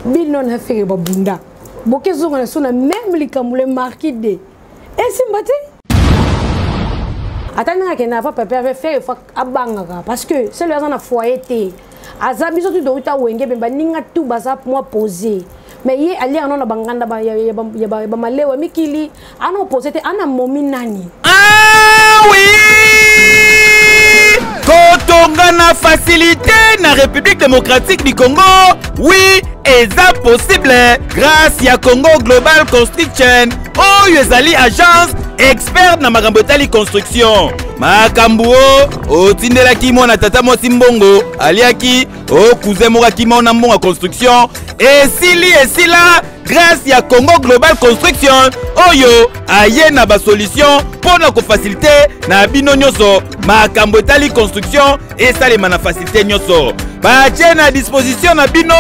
bino na fere babunda bokezo na sona même likamule marqué de et simbate atanga ke na fa papa faire fa abanga parce que c'est le na foyer té azabi surtout do uta wenge bemba ninga tu baza moi poser mais yé ali anona banganda ba ya malewa mikili ana poser té ana momi nani oui Kotonga na facilité na République démocratique du Congo. Oui, et ça possible grâce à Congo Global Construction. Oh, ezali agence expert na magambotali construction. Makambuo, o tindela kimo na tata mo simbongo, aliaki, o cousin mo kimo na mbonga construction. Et si là grâce à Congo Global Construction, oyo aye na ba solution pour na ko faciliter na bino nyoso makambo etali construction et ça les mana faciliter nyoso. Ba à disposition na bino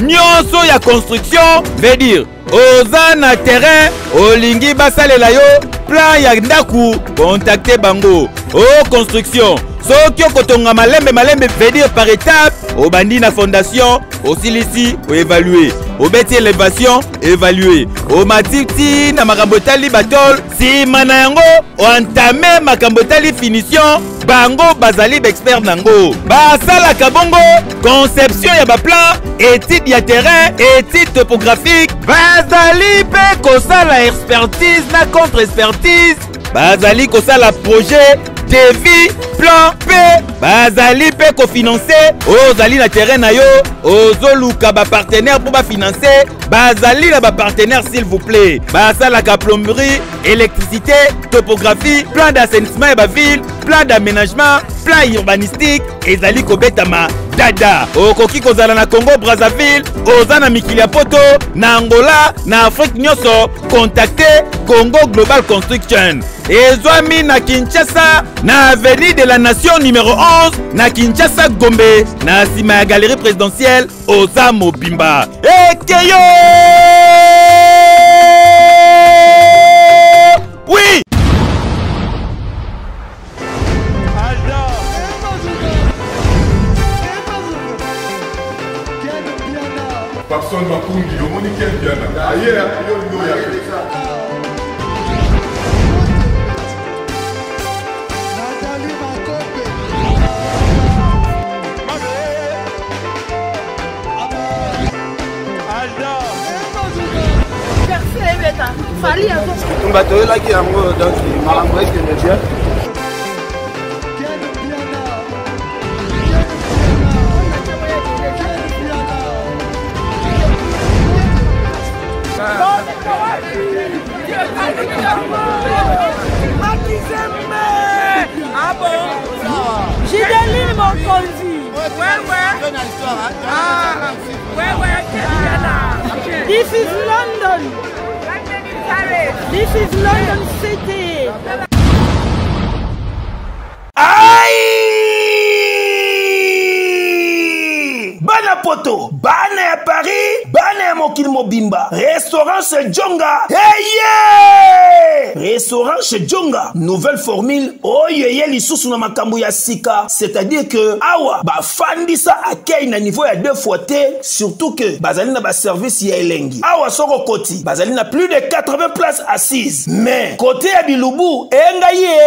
nyoso ya construction, veut dire oza na terrain olingi basalela yo plan ya ndaku contacter bango o construction. Soki okotonga malembe veut dire par étape au bandi na fondation osilisi o évaluer au beti élévation évaluer au matiti na makambotali batol si manayango o entamé makambotali finition bango bazali d'expert nango basala kabongo conception ya ba plan étude ya terrain étude topographique bazali pe kosala expertise na contre expertise bazali kosala projet devis plan P bazali pe kofinancer ozali na terrain na yo ozoluka ba partenaire pour ba financer bazali na ba partenaire s'il vous plaît basala ka plomberie électricité topographie plan d'assainissement et ba ville plan d'aménagement plan urbanistique ezali kobetama dada okoki kozala na Congo Brazzaville ozana mikili ya poto na Angola na Afrique nyoso contacter Congo Global Construction ezwami na Kinshasa na avenue de la Nation numéro 11 na Kinshasa Gombe na sima ya galerie présidentielle Oza Mobimba ekeyo oui personne m'a conduit, le monde est bien là. Ailleurs, il y a ah bon? J'ai des livres mon conduit. This is London. This is London City. Bana poto, bana ya Paris, bana ya mokili mobimba. Restaurant chez Djonga. Hey yeah! Restaurant chez Djonga. Nouvelle formule. Oyeye lisusu na makambo ya sika. C'est-à-dire que awa ba fandisa akei na niveau ya 2 fois T. Surtout que bazali na ba service ya elengi. Awa soko koti. Bazali na plus de 80 places assises. Mais côté ya Bilubu, enga ye.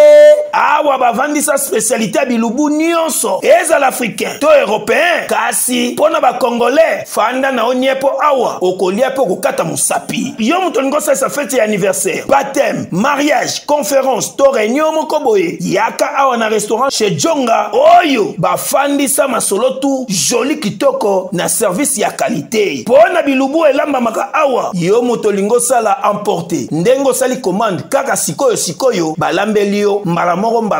Awa ba vandisa spécialité ya Bilubu nyonso. Eza l'africain, to européen. Kasi pona ba congolais fanda na oniepo awa okolia po kokata musapi yo muto ngosa sa fête ya anniversaire baptême mariage conférence to réunion moko boye yaka awa na restaurant chez Djonga oyo ba fandisa masolo tu joli kitoko na service ya qualité pona Bilubu elamba maka awa yo muto lingo sala emporter ndengo sali commande kaka sikoyo balambeli yo mbala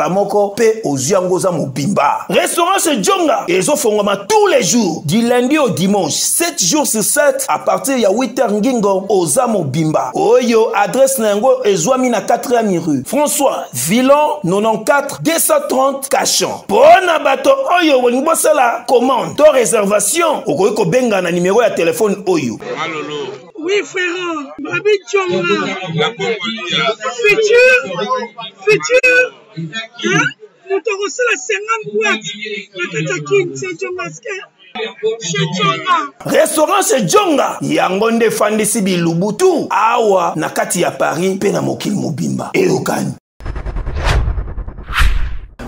moko pe oziango za mobimba restaurant chez Djonga ezofongoma tous les jours du lundi au dimanche 7 jours sur 7 à partir ya 8h ngingo Oza Mobimba oyo adresse nango ezwami na 4e rue François Villon 94 230 Cachon pona bato oyo wolingo sala commande to réservation okoki ko benga na numéro ya téléphone oyo. Oui frère, Babi Djonga futur hein? Nous te reçoit la 50 boîtes. La Katakine, c'est Djonga. Restaurant chez Djonga yangonde fandisi bilubutu awa na kati ya Paris pe na mokili mobimba eyokani.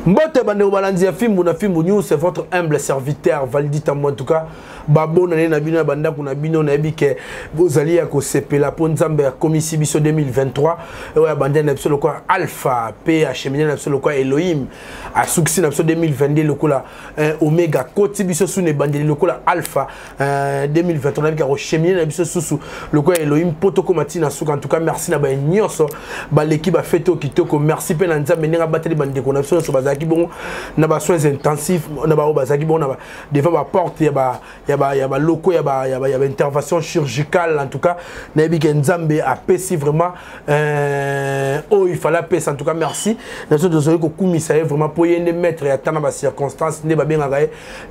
Mbote bandeko balandi ya Fimbu na Fimbu News, c'est votre humble serviteur Valdi Tambo en tout cas. Babo na bino banda kuna bino na ebike bozali ya ko sepela po nzambe ya komisi biso 2023 ya banda na biso lokwa Alpha P acheminer na biso lokwa Elohim a succès na biso 2022 lokola Omega koti biso sune bandeli lokola Alpha 2023 na bika ko cheminer na biso susu lokwa Elohim poto komati na suka en tout cas merci na ba nyonso ba l'équipe a fait kitoko merci pe na nzambe ninga bateli bandeko na biso so bazaki bon na ba soins intensifs na ba bazaki bon na ba devant ba porte ya ba locaux ya ba intervention chirurgicale en tout cas na bika nzambe a pesi vraiment il fallait pesi en tout cas merci na so désolé ko kumisa vraiment pour yende mettre ya tana ba circonstances ne ba bien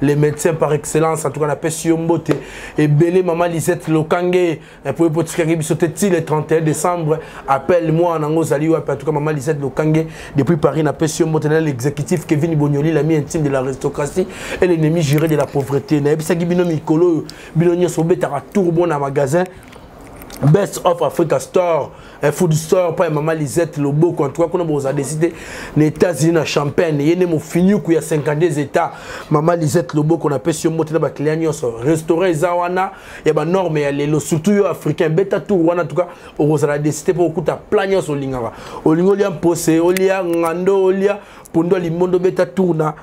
les médecins par excellence en tout cas na pesi yombote et belé maman Lisette Lokange pour potikanga biso teti le 31 décembre appelle-moi nango zali en tout cas maman Lisette Lokange depuis Paris na pesi yombote na l'exécutif Kevin Bonyoli l'ami intime de l'aristocratie et l'ennemi juré de la pauvreté na bisa gibino mikolo bino nyoso betaka tour na magasin Best of Africa Store, Food Store, pas maman Lisette Loboko, en tout cas, qu'on a décidé, les États-Unis, à Champagne, il y a des fini qu'il y a 52 États, maman Lisette Loboko, on a payé sur le mot client, restaurant Zawana, il y a des normes, il y a surtout les Africains, bêta tout, en tout cas, on a décidé pour beaucoup de plagnon sur l'ingara. Au Lingolian Posé, Olia, Ngando, Olia, Pondo, Limondo, bêta tourna.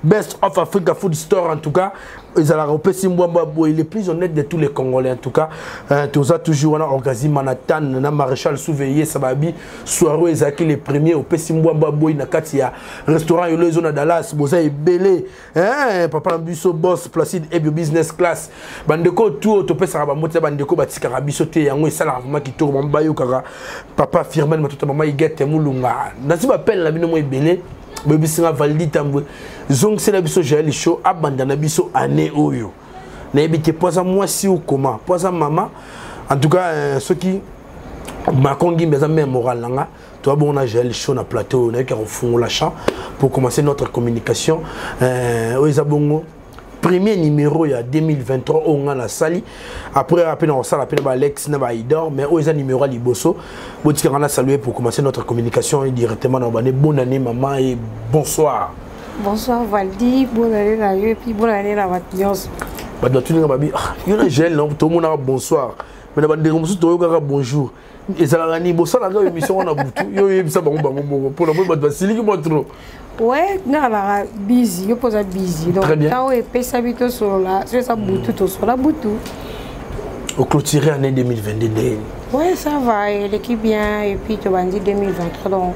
Best of Africa Food Store en tout cas, ils ont il est plus honnête de tous les Congolais en tout cas. Tous a toujours on a organisé Manhattan, na maréchal Souveillé Sababi, soirée Ezaki les premiers au Pessimwamba Boy na katia restaurant yo zone Dallas, boza e belé, papa Mbuso boss Placide et business class. Bandeko tout to pesa ba mota bandeko batika rabiso te yango esala vraiment ki tour mbayo kaka papa Firmin matuta mama igete mulunga. Nasi ba appelle la bino mo belé. Bébé Singa Valdi Tambo Zong c'est la biso Jaël Show abandana biso année oyo na ebité poza moi si ou comment poza maman en tout cas ceux qui makongi mais même moral langa toi bon on a Jaël Show na plateau na ka fond la champ pour commencer notre communication oizabongo premier numéro il y a 2023 on a la sali après rappeler on ça rappelle Alex na ba idor mais oza numéro à liboso botika on a salué pour commencer notre communication directement dans bonne année maman et bonsoir. Bonsoir Valdi, bonne année à eux et puis bonne année à Mathias. Bah dans tout le monde il y a gel non tout le monde a bonsoir mais na bande comme tout le bonjour et ça la ni bossa la émission on a boutu yo ça bon pour la bonne Vassili qui montre. Ouais, non, la busy, je pose busy. Donc, quand on peut s'habituer sur la, sur sa boutou, sur la boutou. Au clôturé année 2022. Ouais, ça va, l'équipe bien, et puis tu vas dire 2023. Donc,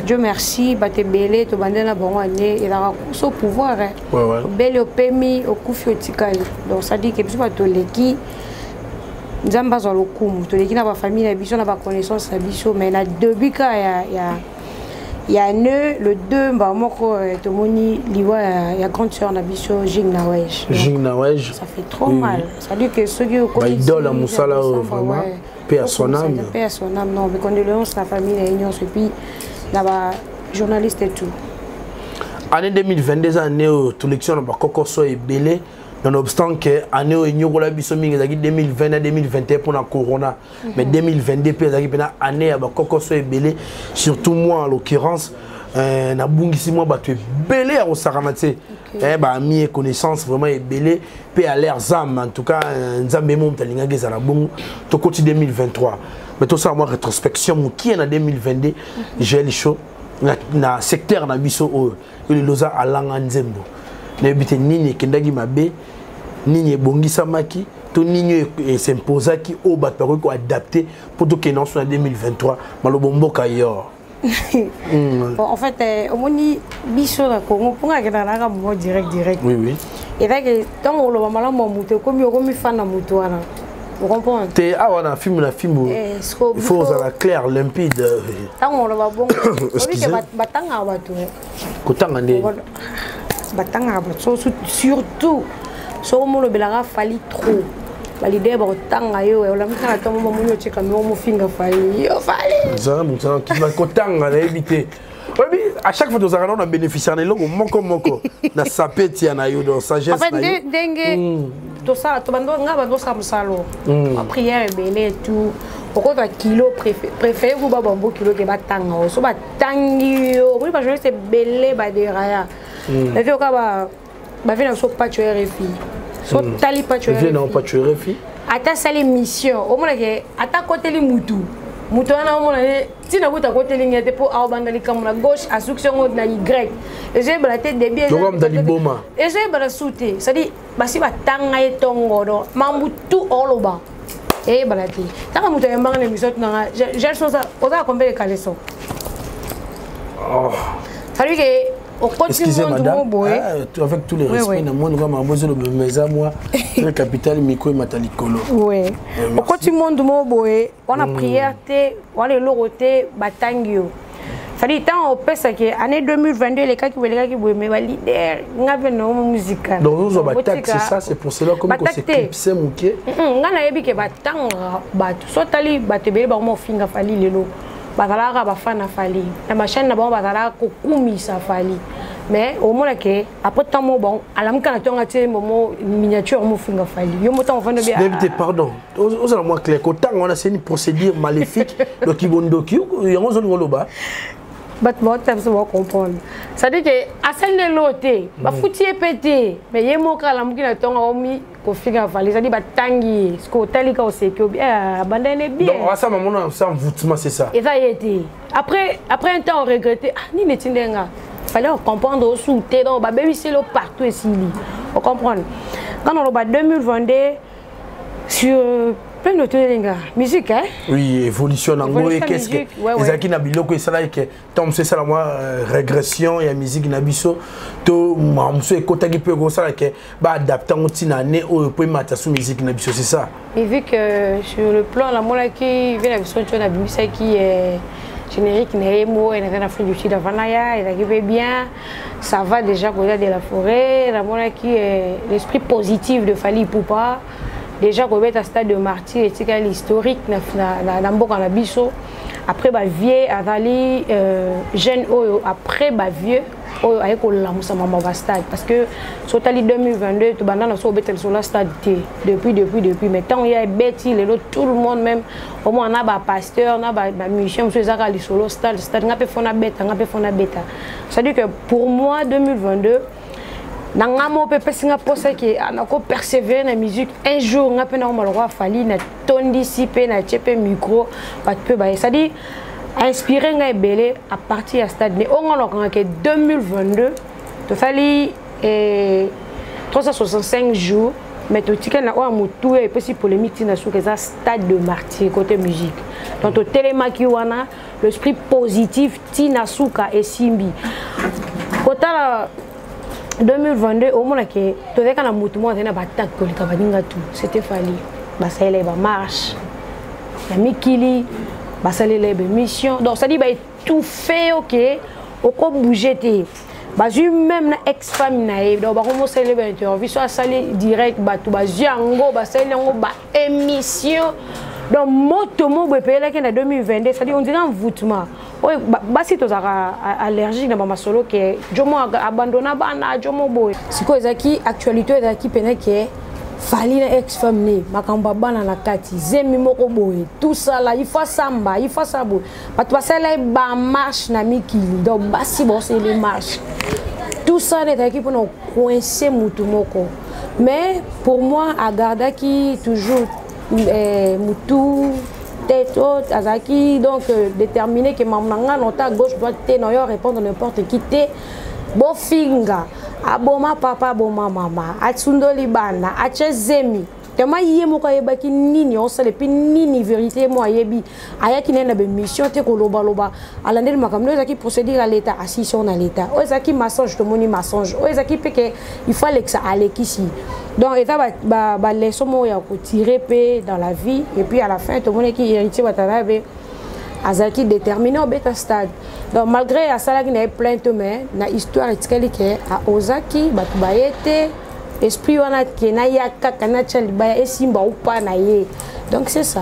Dieu merci, tu es belé, tu vas dire la bonne année, et la course au pouvoir. Ouais, ouais. Belé au PMI, au Koufi au Tikali. Donc, ça dit que tu vas te l'équipe. Nous sommes pas dans le coup, tu l'équipe n'a pas famille, n'a pas connaissance, mais là, depuis qu'il il y a le 2, il y a grande soeur Nabiso, Jing Nawej. Jing Nawej. Ça fait trop mal. Ça veut dire que ceux qui ont connu. Idole à Moussala, vraiment. Paix à son âme. Paix à son âme, non. Mais condoléances à la famille, la réunion, et puis là-bas, journaliste et tout. Année 2022, année où toute l'élection n'a pas soit belé. Nonobstant que année où il y a 2020 à 2021 pour la corona, mais 2022 année à Bakoko soit belé, surtout moi en l'occurrence, na bungisi moi battu belé au Saramate, bah mi connaissance vraiment est belé, puis à l'air zam en tout cas nzambe mom talinga gezala bon to côté 2023, mais tout ça moi rétrospection qui est en 2022, j'ai les shows na secteur na biso le loza alanga nzembo. N'habite nini kendagi mabe nini bongisa maki to nini s'imposa qui au bat ko adapté pour tout qu'en soit 2023 malobombo kayor. En fait au moni biso la Congo pour que dans la mo direct. Oui oui. Et là que tant on le mala mo muto comme fan na muto wana. Vous comprenez? Té on a film il faut ça clair limpide. Tant on le va bon. Oui que batanga batu. Kotanga ndé. Batanga surtout so mo le belara fali trop validé ba tanga yo la mika to mo mo cheka mo finga fali yo fali ça mo ça qui va kotanga na éviter Oui, à chaque fois, nous avons bénéficié de l'eau, moko. Na sapeti na yo, dans sagesse. En fait, dengue, tout ça, tout le monde a ça, la prière est belle et tout. Pourquoi un kilo préféré, vous avez un bon kilo qui va tango. So, tangi, oui, parce que c'est belle, des raya. Mais il y a des gens qui pas tuer RFI. So, tali pas tuer RFI. Non, pas tuer RFI. Ata sali mission. Au moins que, ata côté les moutous. Mutu ana mona si na kuta côté ligne te pour abanda li comme la gauche à succès on na Y et j'ai la tête de bien comme dans liboma et j'ai bala souté ça dit basi ba tanga etongo do mambu tout oloba et bala ti taka mutu yamba na mission na j'ai ça oza combien de caleçons oh ça dit que excusez madame, avec tous les respects, moi, le capital Miko et Matalikolo. Oui. Au côté du monde, on a prière, on a l'oroté, batangio. Ça dit, tant au PES, année 2022, les cas qui veulent mais les leaders, on a une musique. Donc, vous avez attaqué, c'est ça, c'est pour cela que vous s'éclipsez, Mouké. On a dit que batang, soit ali, batébé, on finga fali lelo. Bazalaka bafana fali na machine na bon bazalaka kokumisa fali mais au moins que après tant mo bon alamka na tonga tie momo miniature mo finga fali yo moto on bien pardon aux allons moi clair qu'autant on a c'est une procédure maléfique donc ibondoki yango zo ngoloba bat moi tu vas comprendre ça dit que asel ne loté ba fouti pété mais yemo kala mukina tonga omi ko finga fali ça dit batangi ce ko talika o seko bien bandene bien donc ça maman on ça envoûtement c'est ça et ça y était après un temps on regrettait ah ni netindenga fallait comprendre sous té donc ba baby c'est le partout ici on comprendre quand on va 2022 sur plein de trucs musique hein oui évolution en et qu'est-ce que les qui na biloko et ça là que tom c'est ça la moi régression et musique na biso to mamso et kota qui peut comme ça que ba adapter on tina né au peut mettre sur musique na biso c'est ça et vu que sur le plan la mola qui vient la biso tu na biso qui est générique Némo et dans l'Afrique du Sud à Vanaya, il arrive bien, ça va déjà côté de la forêt, la mola qui est l'esprit positif de Fali Poupa. Déjà qu'on est à stade de martyr et c'est l'historique dans mboka na biso après ba vieux avali jeune après ba vieux avec la musa mama ba stade parce que sur tali 2022 to banda na so betel sur la stade depuis mais tant il y a bêti tout le monde même au moins on a ba pasteur on a ba musicien monsieur Zaka li solo stade ngape fona beta ça dit que pour moi 2022 nangamo pepe singa posa ki anako persévérer na musique un jour ngape na malroi fali na tondi sipe na chepe micro bat peu ba ça dit inspirer nga belé à partir à stade mais on a que 2022 to fali 365 jours mais to tika na o mutu et puis polémique na sou que ça stade de martyr côté musique donc to télémaki wana l'esprit positif tina suka et simbi kota 2022 au moins que tu as quand mutu moi na batak ko lika baninga tout c'était fali basale ba marche ya mikili basale les mission donc ça dit ba tout fait OK au ko bouger té ba ju même na ex femme na donc ba commencer les interview soit salé direct ba tout ba jango basale ngo ba émission donc moto mo bepé là qui en 2022 ça dit on dirait envoûtement oui, basi tozaka allergique na ba masolo ke jomo abandonna bana jomo boy siko ezaki actualité ezaki pena ke fali na ex femme ni makamba bana na kati zemi moko boy tout ça là il faut samba il faut ça boy bato basala ba marche na mikili donc basi bosse les marches tout ça ezaki pour nous coincer mutu moko mais pour moi agardaki toujours mutu tête haute azaki donc déterminé que mamanga nota à gauche droite té non répondre n'importe qui té bo finga aboma papa boma mama atsundoli bana achezemi tellement yemo ko yebaki nini on sale puis nini vérité moi yebi ayaki nena be mission te ko loba loba alande makamno ezaki procédure à l'état assission à l'état o ezaki mensonge to moni mensonge o ezaki peke il fallait que ça allait ici donc état ba leçon mo ya ko tirer pe dans la vie et puis à la fin to moni ki héritier batanabe azaki déterminé au bêta stade donc malgré à ça qui n'a plainte mais na histoire etikali ke a ozaki batu bayete esprit wana ke na yaka kana chali ba esimba ou pas na ye donc c'est ça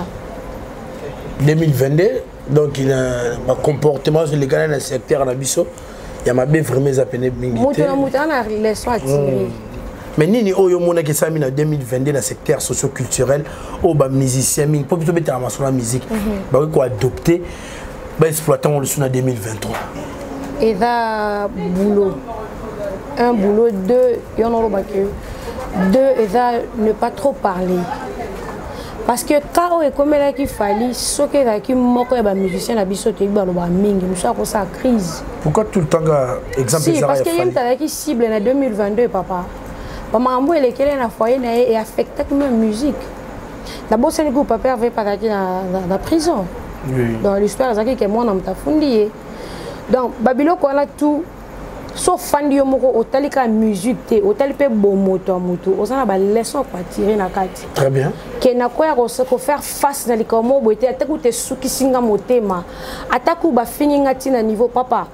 2022 Donc il a un comportement sur les gars dans le secteur Nabiso. Il y a ma belle vraiment appelée militaire. Mais nini oyo mona qui s'est mis en 2022 dans le secteur socio-culturel au bas musicien ming pour plutôt mettre en la musique. Bah oui quoi adopter bah exploitant le son en 2023. Et là boulot. Un boulot, deux, il y en a deux, et là ne pas trop parler. Parce que quand on est comme là qu'il fallait, ce qui est moko ya musicien na biso te ba lo ba mingi, nous ça pour ça crise. Pourquoi tout le temps exemple si, parce que y a qui cible en 2022 papa. Maman ambo elle est na foyer na et affecté comme musique. D'abord c'est le groupe papa avait parti dans la prison. Oui. Dans l'histoire ça que moi na mtafundi. Donc Babilo ko na tout sauf fan de moko otalika musique te otalipe bon moto moto osana ba leçon quoi tirer na kati. Très bien. Que na quoi ko faire face na likomo boité ataku te suki singa motema ataku ba fininga tina niveau papa.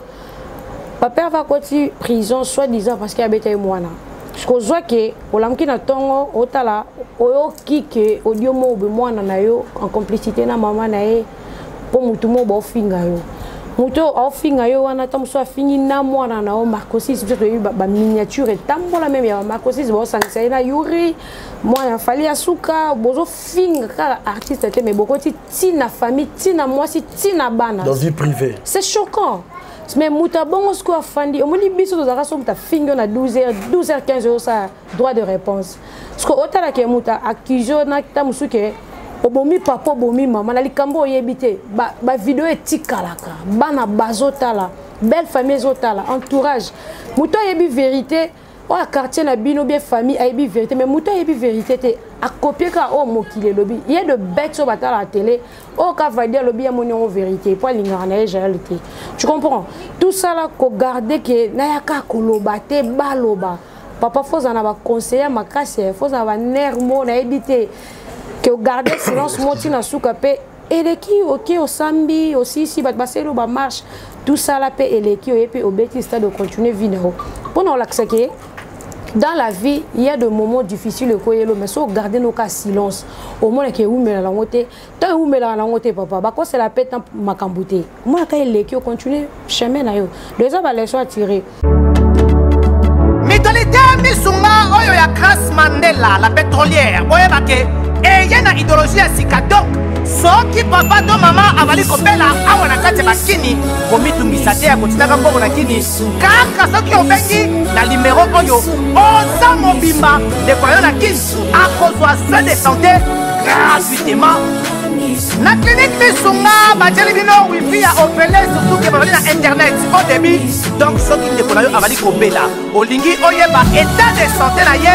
Papa va côté prison soit disant parce qu'il a bêté mwana. Je crois que olamki na tongo otala oyo kike audio mo be mwana na yo en complicité na maman na ye pour mutu mo ba finga yo. Muto ofinga yo wana tamso afini na mwana na o Marcosis biso to ba miniature tambola même ya Marcosis bo sangisa na yuri mwana fali asuka bozo finga ka artiste te mais bokoti tina famille tina moi si tina bana dans vie privée. C'est choquant. Mais muta bongo sko afandi omoni biso to zaka so muta finga na 12h 15h ça droit de réponse. Sko otala ke muta accuser na tamusuke obomi papa obomi maman na likambo oyebite ba vidéo etikalaka bana bazotala belle famille zotala entourage muto yebi vérité o quartier na bino bien famille yebi vérité mais muto yebi vérité te a copier ka o mokile lobi il y a de bêtes sur batala la télé o ka va dire lobi ya moni en vérité pour lingana na réalité tu comprends tout ça là ko garder que na yaka koloba te baloba papa faut en avoir conseiller makase faut avoir nermo na ebité que garder silence monti na souka pe eleki ok au sambi aussi si bat baselo ba marche tout ça là pe eleki et puis au bêtise de continuer vidéo pour nous l'accepter dans la vie il y a des moments difficiles ko yelo mais so garder nos cas silence au moins que oumela la ngote tant oumela la ngote papa ba ko c'est la pète makambouté moi ka eleki continuer chemin na yo les hommes les soit tirer Mitolité misunga oyo ya Grace Mandela la pétrolière boye bake et y a une idéologie à Sikado. Soki papa to maman avali kopela awa na kati bakini komitungisa te ya kotinaka mbongo na kini kaka soki obengi na numéro oyo oza mobimba de koyo na kini akozwa soin de santé gratuitement na clinique misunga bajeli bino wifi ya opele surtout ke babali na internet au début donc soki ndeko na yo avali kopela olingi oyeba état de santé na ye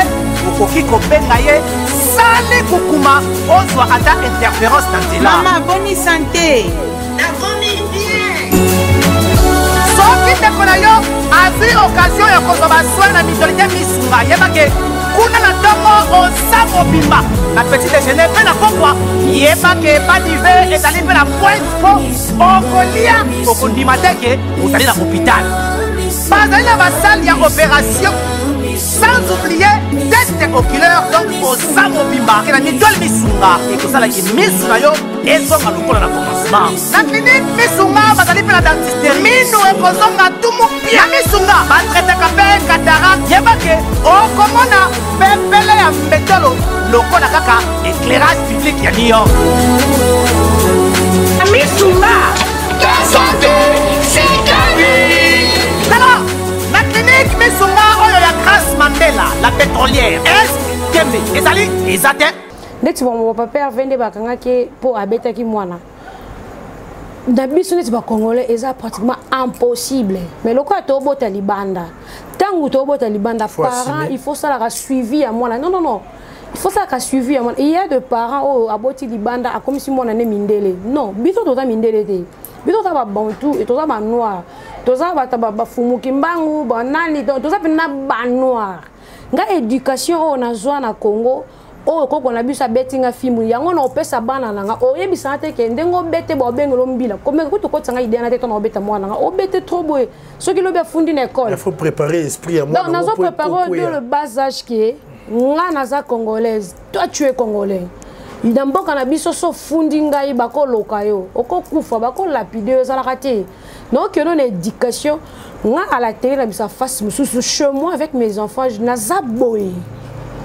okoki kobenga ye sali kukuma ozwa ata interférence na nzela Maman, bonne santé. soki ndeko na yo azwi occasion ya kozwa baswin na mitolité misunga yebake kuna na ntongo oza mobimba na petit déjeuner mpe na pokwa yebake badive ezali mpe na pointe po okolia okondima teke ozali na hôpital bazali na basali ya opération sans oublier test oculaire donc oza mobimba ke na mitole misunga ekosalaki misu na yo ezonga lokola na commencement na clinique misunga bazali mpe na dentiste minu ekozonga tumu pia misunga batretaka mpe katarak yebake okomona pepele ya mbetolo lokola kaka éclairage public ya New York misunga santé c'est gagné alors la clinique misunga oyo ya Grace Mandela la pétrolière est kembe ezali ezate neti bon papa vende bakanga ke pour abeta ki mwana na biso neti ba congolais eza pratiquement impossible mais lokwa to bota libanda tangu to bota libanda parents il faut ça la suivi à mwana non il faut ça ka suivi à mwana il y a de parents oh aboti libanda a comme si mwana ne mindele non biso to ta mindele te biso ta ba bantu et to ta ba noir to za ba fumuki mbangu ba nani to za pena ba noir nga éducation o na zwa na Congo o koko na biso betinga fimu yango na opesa bana nanga o yebisa te ke ndengo bete bo bengelo mbila comme ko ko tsanga idée na te to na obeta mwana nanga o bete trop boy ce qui lo be fundi na école il faut préparer l'esprit à moi donc nous préparer dès le bas âge qui nga naza congolaise toi tu es congolais D'abord, quand on so fundinga i bako lokayo, oko kufa bako lapide zalakate. Donc, on a une éducation. Moi, à la télé, on a face chez moi avec mes enfants, je n'ai pas boy.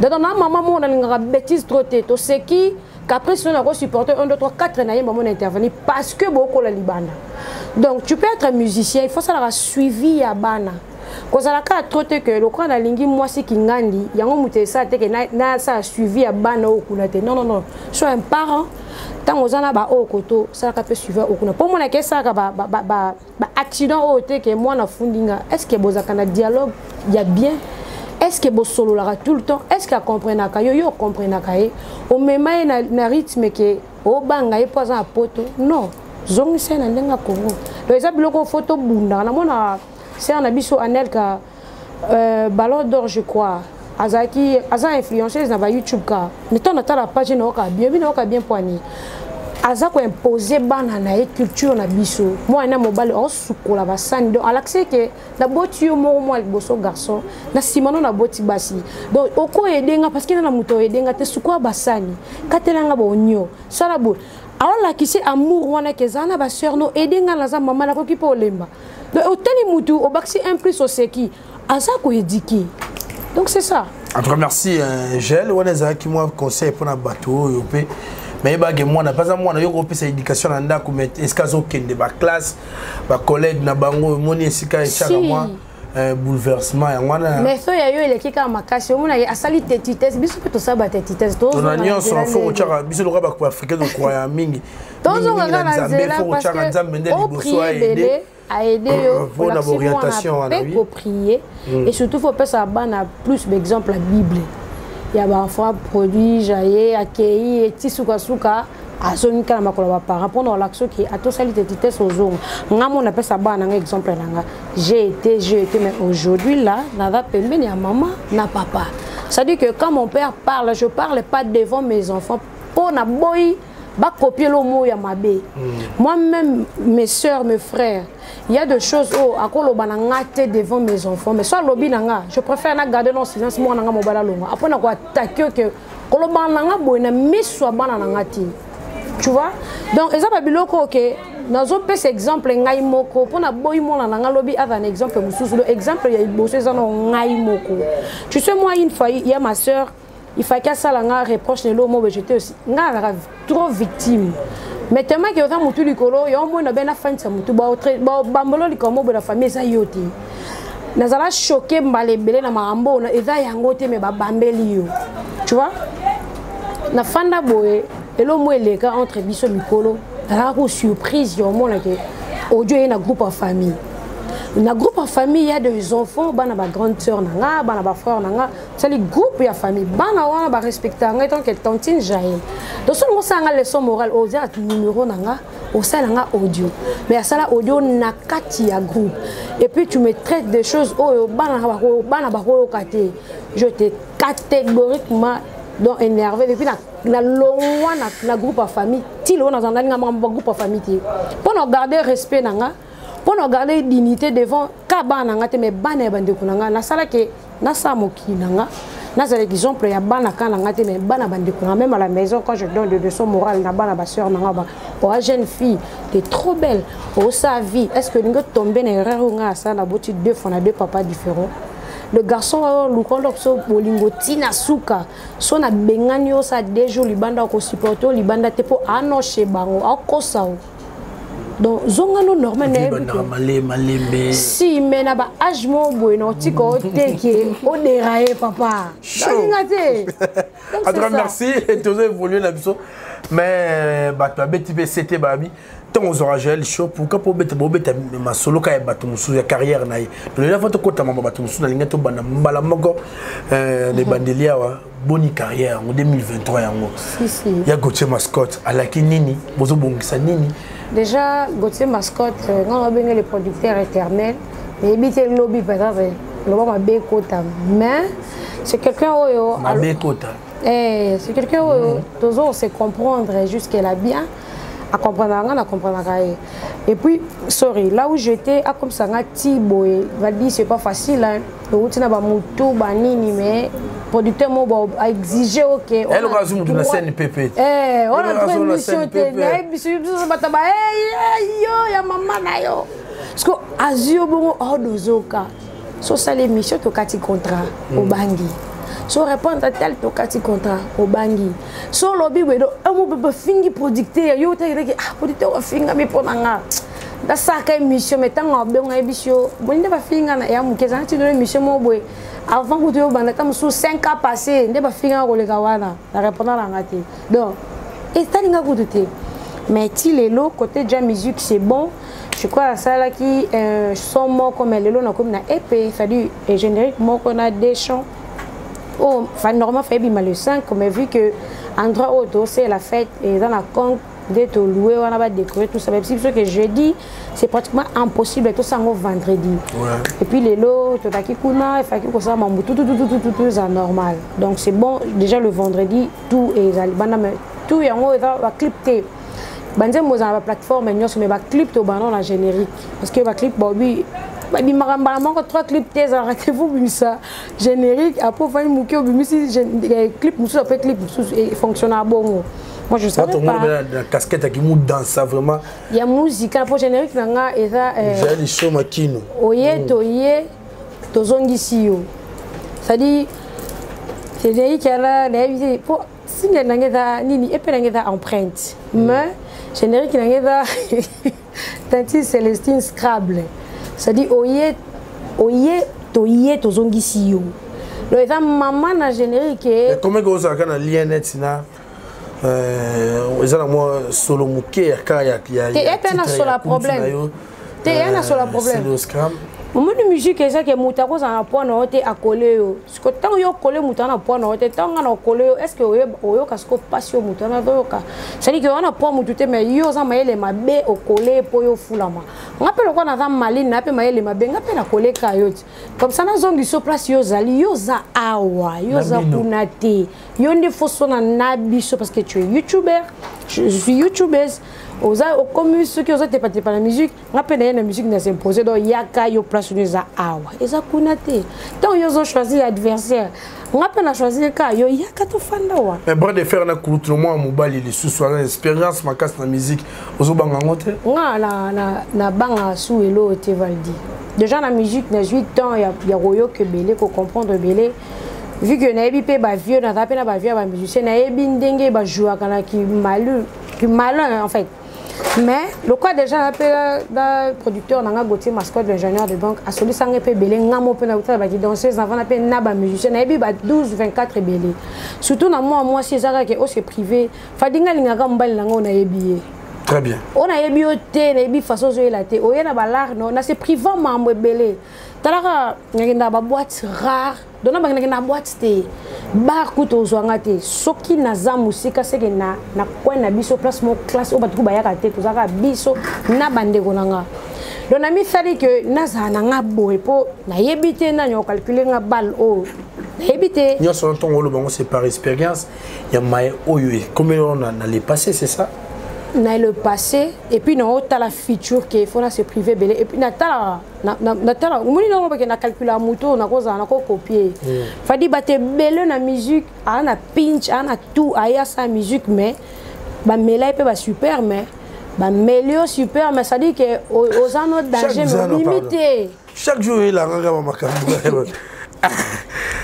Donc, maman, on a une bêtise trop tête. C'est qui qu'après, si on a supporté 1, 2, 3, 4 ans, maman intervenir parce que beaucoup la Libana. Donc, tu peux être musicien, il faut savoir suivi à Bana. Quand on a trop tête que le coin de lingi moi c'est qui ngandi, il y a un mouté ça que na ça suivi à Bana au kunate. Non non non, sois un parent. Tant aux ana ba au koto, ça peut suivre au kunate. Pour moi, que ça ba accident au té que moi na fundinga. Est-ce que vous avez un dialogue, il y a bien. Est-ce que vous solo la tout le temps? Est-ce que vous comprenez que yo comprenez que au même na rythme que au banga et pas un poto? Non. Zongi c'est na ndenga Congo. Le exemple loko photo bunda na mona c'est un abisso anel ka ballon d'or je crois. Azaki aza influenceuse na ba YouTube ka. Mettons na la page na oka bien poigné. Aza ko imposer bana na culture na biso. Moi na mobile on sukola ba sani donc alaxé que na boti yo mo liboso garçon na simano na boti basi. Donc oko edenga parce que na muto edenga te sukola ba sani. Katelanga ba onyo. Sala bo. Alors là qui c'est amour wana que zana ba sœur no edenga la za maman la ko ki po lemba. Donc otani mutu au baxi un plus au seki. Aza ko ediki. Donc c'est ça. En tout cas merci Gel, on est qui moi conseil pour na bateau européen. Mais il moi n'a pas moi na sa éducation na ndako mais eskazo kende ba classe ba collègue na bango moni esika echaka moi bouleversement ya wana mais so ya yo eleki ka makasi omona ya asali tetites biso pe to saba tetites to on a nyonso fo chaka biso loka ba africain de croya mingi tozo ngana na zela parce que au prier a aidé pour la orientation pour prier et surtout faut pas ça bana plus d'exemple la Bible. Il y a des enfants produits, jaillés, accueillis, et tisuka suka, à son cas, ma collaboration par rapport à l'action qui a tout sali tétité aux zones. On appelle ça un exemple là. J'ai été, mais aujourd'hui là, nada permis ni à maman, na papa. Ça dit que quand mon père parle, je parle pas devant mes enfants. Pour na boy, ba copier le mot ya mabe. Moi-même, mes soeurs, mes frères. Il y a des choses à quoi le devant mes enfants, mais soit lobby nanga, je préfère garder dans le silence moi nanga mobala longa. Après on a attaqué que koloba nanga boina mais soit bana nanga ti. Tu vois? Donc ezaba biloko que nazo pese exemple ngai moko pona boy mona nanga lobby a un exemple mususu le exemple il y a bossé ça non ngai moko. Tu sais moi une fois il y a ma sœur, il fallait qu'à ça la reproche ne l'homme j'étais aussi nga trop victime. Mais tellement que dans mon tulikolo, il y a un moment où on a fait ça, mutu ba autre ba bambolo likomo de la famille ça yoti. Nazala choqué mbalebele na marambo na eza yangote me ba bambeli yo. Tu vois? Na fanda boye elo mo eleka entre biso mikolo, la ko surprise yo mo na ke audio est na groupe en famille. Dans le groupe en famille, il y a des enfants, il y a des grandes sœurs, il y a des frères, c'est le groupe de la famille. Il y a des respectants, il y a des tontines jailles. Donc, si on a une leçon morale, on a un numéro, on a un audio. Mais il y a un audio, on a un groupe. Et puis, tu me traites des choses, je t'ai catégoriquement énervé. Et puis, le groupe en famille, un groupe en famille. Pour nous garder le respect, pour nous garder dignité devant kaba nanga te me bana bande kunanga na sala ke na samoki nanga na sala exemple ya bana kana nanga te me bana bande kunanga même à la maison quand je donne des leçons morales na bana ba sœur nanga ba oh jeune fille tu es trop belle oh sa vie est-ce que ningo tomber na erreur nga ça na boti deux fois na deux papas différents le garçon lukondo so bolingo tina suka so na bengani o sa dejo libanda ko supporter libanda te po anoche bango akosa. Donc, zongano normal si mais na ba âge mo bueno tiko teke o dérailler papa. En tout cas merci et tu as évolué la biso mais ba tu beti c'était babi tant aux oragel show pourquoi pour beta ma solo ka bato musu ya carrière na yi. Le la photo kota mama bato musu na linga to bana mbala moko les bandelia wa boni carrière en 2023 yango. Si. Ya Gauthier Mascotte alaki nini bozo bongisa nini. Déjà, Gauthier Mascotte, on a bien les producteurs éternels, mais il y a lobby peut-être, mais c'est quelqu'un où c'est quelqu'un où toujours on sait comprendre jusqu'à là bien. à comprendre. Et puis, sorry, là où j'étais, à comme ça, Tiboé, va dire c'est pas facile, hein. Le ba mutu banini mais producteur mo a exigé OK. Elle va zoom de la CNPP. On a trouvé une mission yo ya maman na yo. Parce que azio bongo odozoka. So ça les missions to kati contrat au bangi. So répondre à tel to kati contrat au bangi. So lobby wedo amu bebe fingi producteur yo te producteur wa finga me ponanga. Da saka mission metanga benga ebisio. Bonde ba finga na ya mukeza na tino mission mo boy. Avant que tu aies comme sous 5 ans passés, ne pas finir au Legawana, la répondant à la donc, et ça n'a pas de mais si les lots côté de la musique c'est bon, je crois à ça là qui sont morts comme les lots comme na épée, fallu et générique mort qu'on a des chants. Oh, enfin normalement fait bien le 5, mais vu que endroit auto c'est la fête et dans la con d'être loué, on a pas décoré tout ça. Même si ce que jeudi, c'est pratiquement impossible tout ça en vendredi. Ouais. Et puis les lots, tout à qui kuna, il faut que ça m'embou tout c'est normal. Donc c'est bon déjà le vendredi tout est tout y en haut va clipter. Bandé moi dans la plateforme nous mais va clip au banon la générique parce que va clip Bobby bi maramba manque 3 clips tes arrêtez-vous ça générique après faire mouké au bimi clip musu après clip et fonctionne à bon. Moi je savais pas. La casquette qui mou dans ça vraiment. Il y a musique pour générique nanga et ça j'ai les show makino. Oye toye tozongisi yo. Ça dit générique là l'invité pour signer nanga nini et puis nanga empreinte. Mais générique nanga Tati Célestine Scrabble. Ça dit oye toye tozongisi yo. Le ça maman na générique. Comment que ça kana lien net na ils ont moi solo muké ya na solo problème. T'es na solo problème. C'est le scram. Moment de musique ça que mutako ça na point na te accoler yo. Parce que tant yo coller mutana point na te tant na coller est-ce que oyo kasko passion mutana doka. Ça dit que on a point mutute mais yo za maele mabe o coller po yo fulama. Ngapelo kwa na za maline na pe maele mabe ngapela coller ka yo. Comme ça na zongi so place yo zali yo za awa yo za kunate. Yo ndi foso na nabiso parce que tu es youtubeur. Je suis youtubeuse. Comme ceux qui ont été partis par la musique, la musique n'a s'imposé donc yaka yo place nous a awa. Et ça kunate. Donc ils ont choisi l'adversaire. On a choisi ka yo yaka to fanda wa. Mais bras de fer na kulutu moi mobali les sous-soirée expérience ma casse la musique ozo banga ngote. Na banga sous elo te valdi. Déjà la musique na 8 ans il y a royo que belé ko comprendre belé. Vu que na ebi pe ba vieux na tapé na ba vieux ba musicien na ebi ndenge ba jouer kana ki malin en fait. Mais le quoi déjà appelé le producteur n'a Gauthier mascotte l'ingénieur de banque a sollicité un peu belé ngamo pe na uta ba danseuse avant appelé na ba musicien na ebi ba 12 24 belé surtout na moi si ezaka que c'est privé fadinga linga mbali na ngona ebi. Très bien. On a ebi oté na ebi façon zo elaté oyena ba l'art non na c'est privé mambo belé talaka ngenda ba boîte rare dona ba ngenda boîte té bar kuto zwanga té soki na za musika seke na kwa na biso place mo classe o batuku ba yaka té tozaka biso na bande konanga dona mi sali que naza na nga boy po na yebité na nyo calculer nga bal o yebité nyo son ton le bon c'est par expérience ya mai oyo comme on a les passé c'est ça na le passé et puis non ta la feature qui faut se priver belé et puis na ta moni non parce que na calculer moto na koza na ko copier fadi baté belé na musique ana pinch ana tout aya sa musique mais ba melay pe ba super mais ba melio super mais ça dit que aux autres danger limité chaque jour il a nga makambo.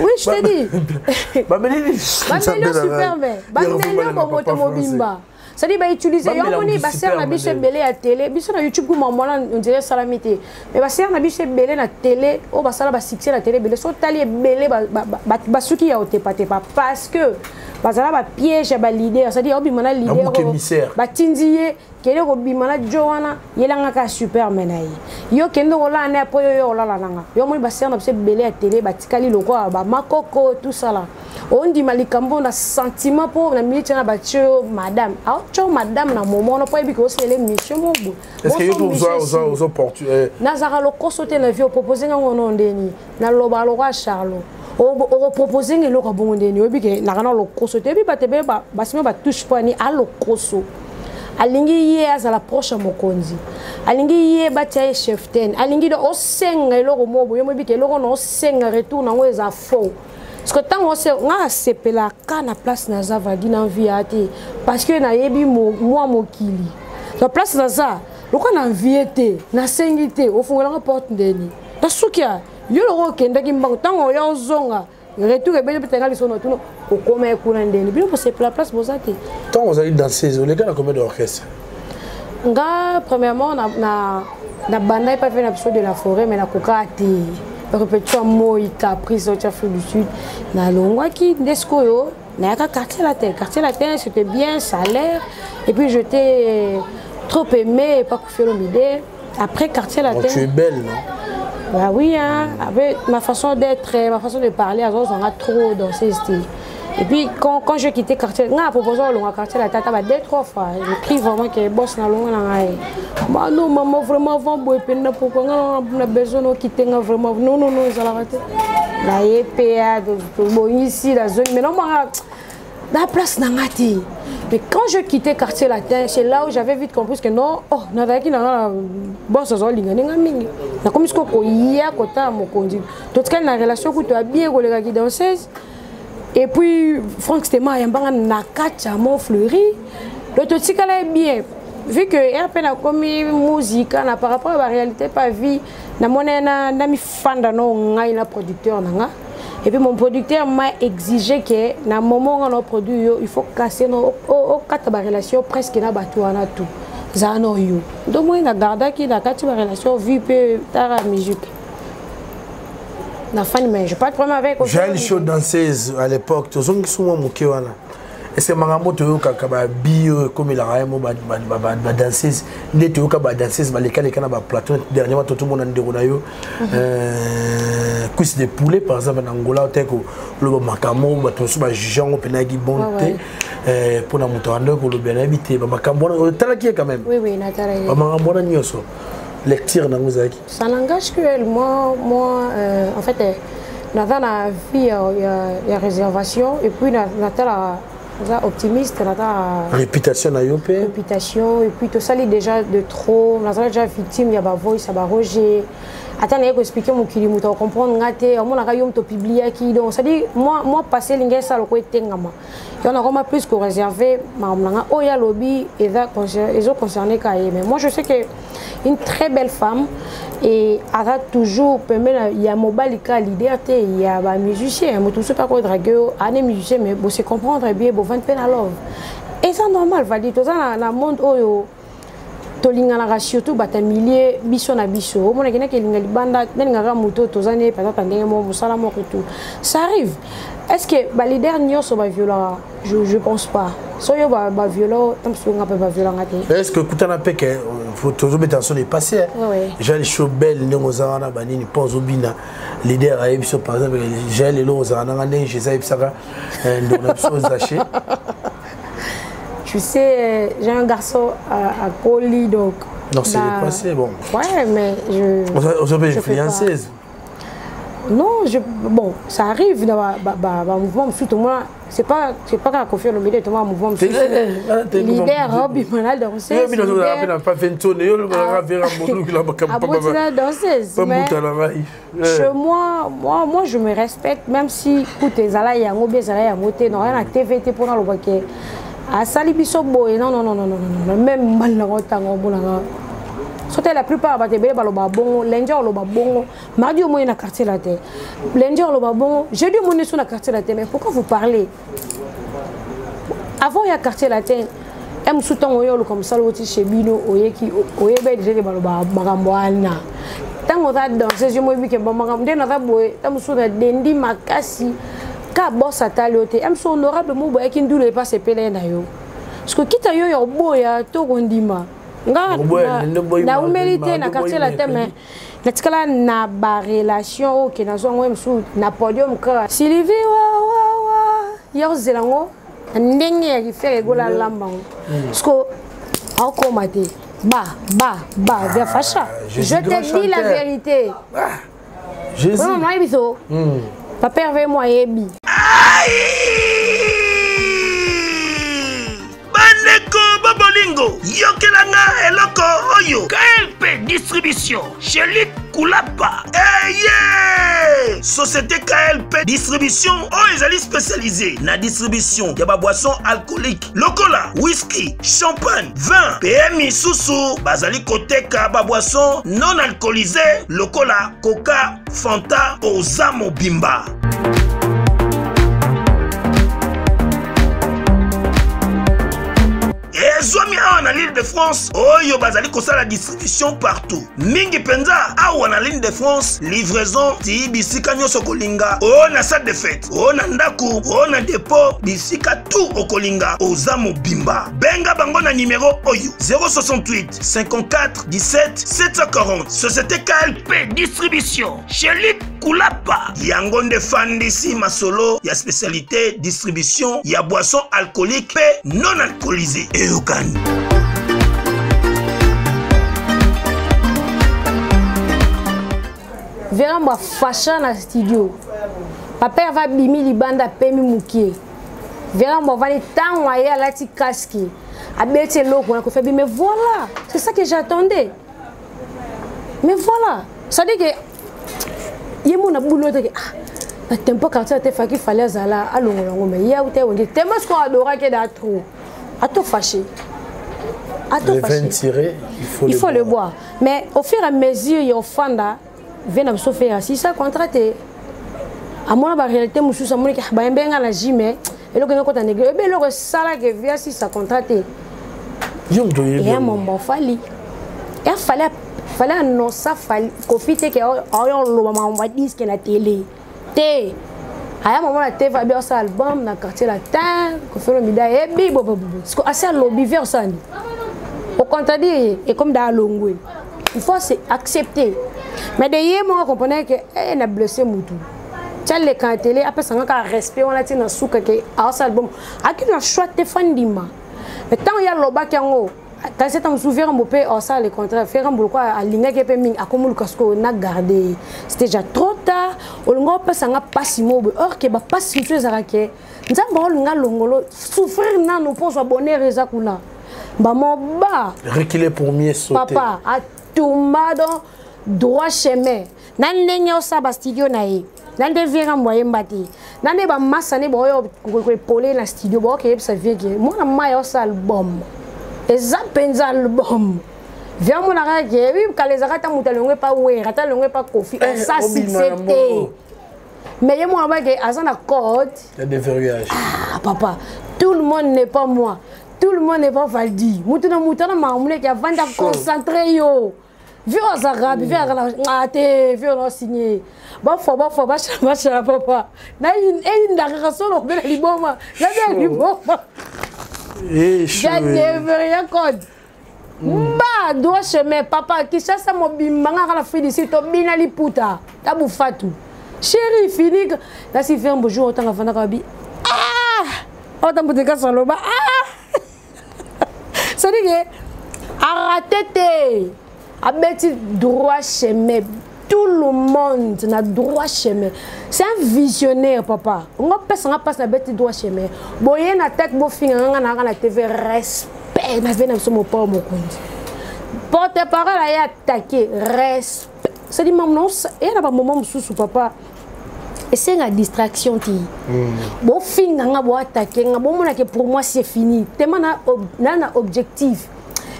Oui, je te dis. Ba melio super mais ba melio ko moto mobimba. Ça dit bah utiliser yomoni ba ser na biche belé à télé biso na YouTube comme mona on dirait salamité mais ba ser na biche belé na télé o ba sala ba succès na télé belé so tali belé ba suki ya ote pas parce que ba sala ba piège ba leader ça dit obi mona leader ba tindié kele ko bi mona jowana yelanga ka super menai yo kendo ola na po yo ola nanga yo moni ba ser na biche belé à télé ba tikali loko ba makoko tout ça là on dit malikambo na sentiment pour na milite na ba tio madame madame na moment on pas que c'est l'émission mo est-ce que vous aux opportunités nazara lo kosote na vie proposer ngono ndeni na loba lo kwa Charlo o proposer ngelo ka bongo ndeni obi ke na kana lo kosote bi batebe ba basima ba touche pas ni a lo koso alingi ye azala proche ya mokonzi alingi ye batia ye chef ten alingi do osenga eloko mobo yo mobi ke eloko na osenga retour nango eza faux parce que tant ose nga asepela ka na place na za vadi na envie ate parce que na yebi moi mokili la place na za loko na envie te na sengi te ofungolanga porte ndeni na sukia yo loko kenda ki mbango tango yo zonga retour e bele petenga liso na tuno okoma ekuna ndeni bino posepela place bozate tant vous allez danser les gars na combien d'orchestre nga premièrement na banda pas fait l'épisode de la forêt mais na kokati répétition moi caprice au Afrique du Sud na longwa ki ndesco yo na ka quartier latin c'était bien salaire et puis j'étais trop aimé pas pour faire l'idée après quartier latin tu es belle non bah oui hein avec ma façon d'être ma façon de parler à on a trop dans ces styles. Et puis quand j'ai quitté quartier, on a proposé au quartier la tata 2-3 fois. J'ai pris vraiment que boss na longa na ngai. Bah non maman vraiment vent boy pena pourquoi on a besoin de quitter vraiment non ça l'a raté. La EPA de ici la zone mais non la place na ngati. Mais quand je quittais quartier latin, c'est là où j'avais vite compris que non, oh, n'avaki na boss zo linga ninga mingi. Na comme ce ko ya kota mokonzi. Tout cas na relation que tu as bien collègue qui danseuse. Et puis, Franck Stéma, il y a un kacha mon fleuri. Le totikala est bien. Vu que RP a commis musique, par rapport à la réalité, pas vie, na mi fan de producteur. Et puis mon producteur m'a exigé que dans le moment où on produit, il faut casser nos relations presque na batouana tout. Zano yo. Donc moi, na garda qui na kacha relation vie peu tara musique. Mais je pas de problème avec. J'ai une show danseuse à l'époque. Tous ceux qui sont moqués wana. Est-ce que mangambo to yo kaba bio comme il a rien mo ba danseuse. Né to yo kaba danseuse ba lekala kana ba plateau dernièrement tout le monde ndeko na yo. Cuisse de poulet par exemple en Angola au teko le makamo ba to so ba jugeant penagi bonté pour na moto ando ko le bien habité ba makambo talaki quand même. Oui natala. Ba mangambo na nyoso. Lecture dans Mouzaki. Ça n'engage que moi en fait, dans la vie, il y a réservation et puis dans la optimiste, dans la réputation à Yopé. Réputation et puis tout ça, il déjà de trop. Dans la déjà victime, il y a voice, il y a Roger. Attends, je vais expliquer mon kili, je vais comprendre. On a publié qui donc ça dit moi passer l'ingé ça le côté ngama. Il y en a vraiment plus que réservé. Oh, il y a lobby et ils ont concerné Kaye. Mais moi je sais que une très belle femme et elle a toujours il y a mobile l'idée il y a un musicien mais tout ça pas quoi draguer un musicien mais vous se comprendre bien vous vendre peine à love et ça normal va dire tout ça dans le monde où tolinga na ratio tout bata millier biso na biso o mona kena kelinga libanda nenga moto tozane peut-être ndenge mo musala mo tout ça arrive est-ce que ba leader nyoso ba violent je pense pas so yo ba violent tam so nga ba violent ngate est-ce que kutana peke faut toujours mettre sur les passés j'ai les show belle ndenge ozana ba nini pose obina leader a biso par exemple j'ai les lo ozana ngane je sais bisaka ndona biso zaché. Tu sais, j'ai un garçon à Poli, donc... Non, c'est le passé, bon. Ouais, mais je... On s'appelle une fiançaise. Non, bon, ça arrive dans un mouvement, surtout moi, c'est pas qu'à confier le milieu, c'est un mouvement. Leader, Robbie, Manal, danseuse. Chez moi, je me respecte, même si, écoute, les alaïs, les mobiles, les alaïs, les non, rien à TVT pour le baquet. À Salibiso boy, non, même mal la plupart des bébés sont bon, lundi on est bon, mardi au moins na quartier la terre, lundi on est bon, jeudi on est sur la quartier la terre. Mais pourquoi vous parlez? Avant il y a quartier la terre, M soutan oyolo comme ça l'autre chez Bino, oyeki, oyebe déjà des baloba magamboana. Tant on a dansé, je me dis que magambo n'a pas boy, tant on a dendi makasi. Ka boss atalote am so honorable mo boy ki ndule pas se pele na yo parce que kita yo yo boya to gondima nga na humilité na quartier la teme na tikala na ba relation que na zo ngwe msu na podium ka Sylvie wa yo zelango ndenge ya kifere gola lamba parce que encore maté vers facha je te dis la vérité Jésus papa hervé moi yebi bandeko babolingo yokelanga eloko oyo KLP distribution chez Luc Koulapa. Yeah! Société KLP distribution oyo ezali spécialisée na distribution ya ba boisson alcoolique lokola whisky, champagne, vin, PMI susu bazali koteka ba boisson non alcoolisée lokola Coca, Fanta, Oza Mobimba. Zomi awa na l'île de France, oyo bazali kosala distribution partout. Mingi penza awa na l'île de France, livraison ti bisika nyonso kolinga. O na salle de fête, o na ndaku, o na dépôt, bisika tout okolinga. Oza Mobimba. Benga bango na numéro oyo 068 54 17 740. Société KLP distribution chez Luc Koulapa. Yango nde fandisi masolo ya spécialité distribution ya boisson alcoolique pe non alcoolisée. Vera mwa fasha na studio. Papa va bimi libanda pemi mukie. Vera mwa vali tango aye alati casque. Abete loko na kofa mais voilà, c'est ça que j'attendais. Mais voilà, ça dit que yemo na boulot que na tempo quand ça te fa qu'il fallait zala alongo mais ya ou te on dit tellement ce qu'on adora que da trop. À tout fâché. Le vin tiré, il faut le boire. Mais au fur et à mesure, il y a Fanda, vient à se faire si ça contraté. À mon la réalité, je suis à qui a bien à la gym, et le gars quand on est gagné, le salaire qui vient si ça contraté. Et à mon bon fali. Il fallait un ça fallait profiter que on va dire que la télé. À un moment, la TV va bien ça album dans le quartier latin, qu'on fait le mida et bibo bobo. Parce que assez lobby vers ça. Au contraire, et comme dans l'ongoué, il faut accepter. Mais derrière moi, on comprenait que elle a blessé Moutou. Tiens les quand télé après ça on a respect on a dit dans souka que à ça album. À qui on choix te fandima. Mais tant il y a l'oba qui en haut. Quand c'est un souvenir mon père en ça les contrats faire un boulot quoi à l'inga qui permis à comme le casque on a gardé c'était déjà trop tard on n'a pas ça n'a pas si mobile or que bah pas si tu es arraqué nous avons l'inga longolo souffrir n'a nous pour s'abonner réza kuna bah mon bas reculer pour mieux sauter papa à tomber dans droit chemin nan lenga ça ba studio nae nan devient un moyen bâti nan ne ba massa ne boyo ko poler la studio bo que ça vient que moi na mayo ça album et ça penza album viens mon arrêt oui quand les arrêts ta mutalongue pas ouais rata longue pas coffee ça c'était mais moi là que azana code il y a des verrouillages ah papa tout le monde n'est pas moi tout le monde n'est pas Valdi mutuna mamoule qui a vendre concentré yo vieux aux arabes vieux à te vieux on signé ba papa na une déclaration on ben liboma na liboma j'ai rien code ba doit chemin papa qui chasse mon bimanga la félicite bina liputa tabu fatou chéri fini là si fait un beau jour autant avant d'arabi ah autant pour te casser le bas ah ça dit que arrêtez à mettre droit chemin tout le monde n'a droit chemin c'est un visionnaire papa on passe na bête droit chemin boye na tête bo finga na la TV respect na vena so mo pa mo kundi porte parole a attaqué respect c'est dit maman non et na ba moment mususu papa et c'est une distraction ti bo finga nga bo attaquer nga bo mona que pour moi c'est fini tellement na objectif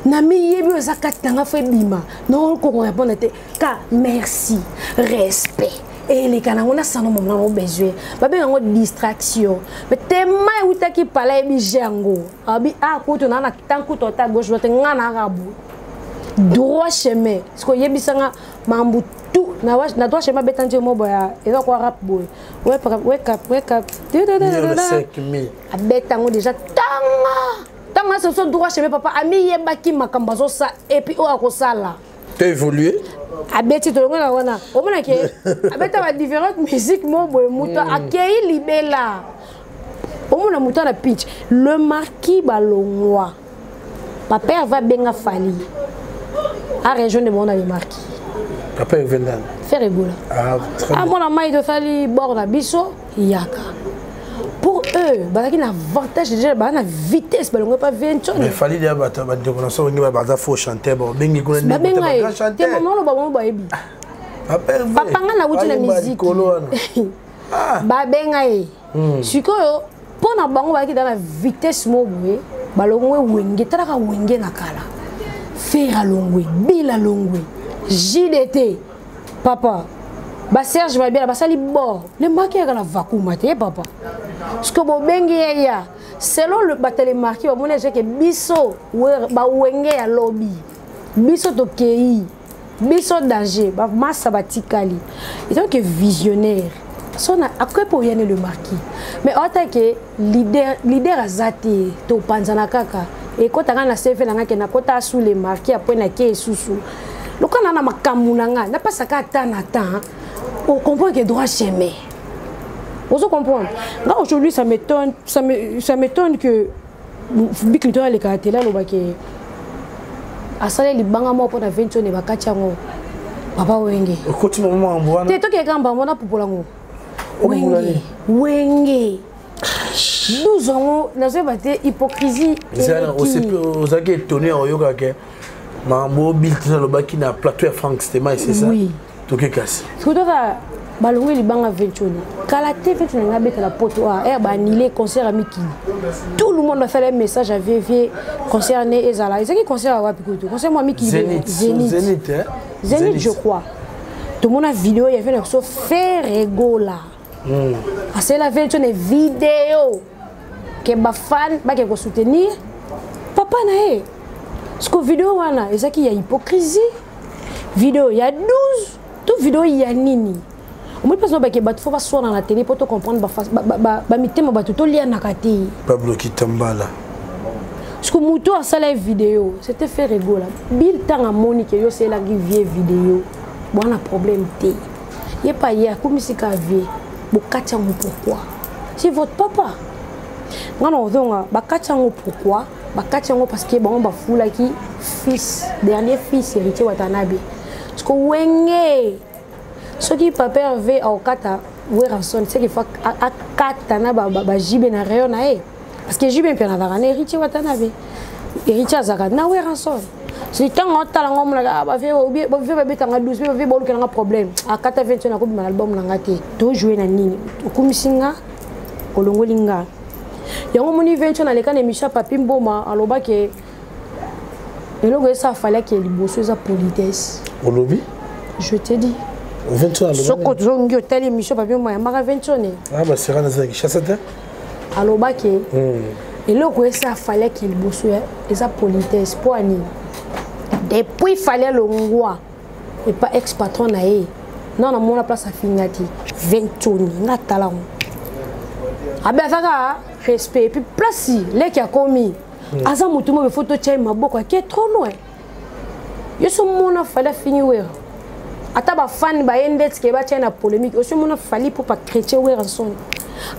na mi yebi ozakata nga fe bima non ko répondre ka merci respect et les kana on a ça non mon besoin ba ben ngo distraction mais tellement uta ki pala bi jango abi a ko to na tanku to ta gauche wote nga na rabu droit chemin parce que yebi sanga mambu tout na droit chemin betanje mo boya et donc rap boy wake up abetango déjà tanga tant que ce droit chez mes papa ami yebaki makambazo ça et puis o akosala tu as évolué abeti to ngona wana o mona ke abeta ba différentes musiques mo boy muto akei libela o mona muto na pitch le marquis balongwa papa va benga fali à région de mon ami marquis papa vendan faire ebola ah mon amai de fali borda biso yaka pour eux bazaki na avantage déjà na vitesse balongo pas 20 mais fallait dire bata bande connaissance on va baza faux chanter bon bengi ko na grand chanter te maman lo ba mo ba ebi papa nga na wuti na musique ba benga sikoyo pona bango bazaki dans la vitesse mo boye balongo wenge talaka wenge na kala faire longwe bila longwe JDT papa ba Serge va bien ba sali bord le marqué à la vakuma te papa parce que bo bengi ya selon le batele marqué ba mona que biso ba wenge ya lobby biso to kei biso danger ba massa batikali et donc visionnaire son après pour y aller le marquis mais en tant que leader azati to panzana kaka et quand on a CV na ngake na kota sous les marquis après na ke susu loka na makamu na nga na pas ça ka temps on comprend que droit chemin on se comprend là aujourd'hui ça m'étonne que Biclitoire les caractères là loba ke asale libanga mo pour na 20 ne bakati ngo papa wenge okoti maman mbwana te to ke kamba mbona popolango wenge 12 ans na se bate hypocrisie aux ake étonné oyoka ke mambo bilti na lobaki na plateau ya Frank Stema c'est ça oui toke kasi surtout balongwe libanga 20 kala TV tu nga beta la poto ba annulé concert à Miki tout le monde a fait un message à VV concerné ezala ezaki concert à wapi koto concert moi Miki Zénith je crois tout le monde a vidéo il y avait une chose faire rigola c'est la version des vidéos que ba fan ba ke soutenir papa na e parce que vidéo wana ezaki ya hypocrisie vidéo il y a 12 tout vidéo il y a nini au moins parce que ba faut pas soit dans la télé pour te comprendre ba mitema ba tout lien na kati Pablo Kitambala parce que muto a ça la vidéo c'était fait rigoler bil tanga Monique yo c'est la vieille vidéo bon a problème té y pas hier comme si ka vie bokatiango pourquoi c'est votre papa ngana ozonga bakatiango pourquoi bakatiango parce que bon ba fula ki fils dernier fils héritier Watanabe parce que wenge ce qui papa avait au kata weranson c'est qu'il faut akata na ba jibe na rayon na e parce que jibe pe na varane héritier Watanabe héritier azaka na weranson si tant tala ngom na ba fait ba betanga 12 ba bolu kana problème akata 20 na ko bima album na ngate to jouer na nini okumisinga kolongolinga yango moni 20 na lekana Micha Papi Mboma aloba ke elongo ça fallait que liboso za politesse au lobby je te dis 20 na soko zongo tali Micha Papi Mboma ya mara 20 ah bah c'est rana ça chassate aloba ke elongo ça fallait que liboso za politesse pour ani depuis il fallait le roi et pas ex-patron na e non na mona place à finati 20 toni na talon abezaka respect puis place les qui a commis asa mutu mo photo tchai maboko qui est trop loin yeso mona fallait finir ouais ata ba fan ba yendet ke ba tchai polémique yeso mona fallait pour pas chrétien ouais ranson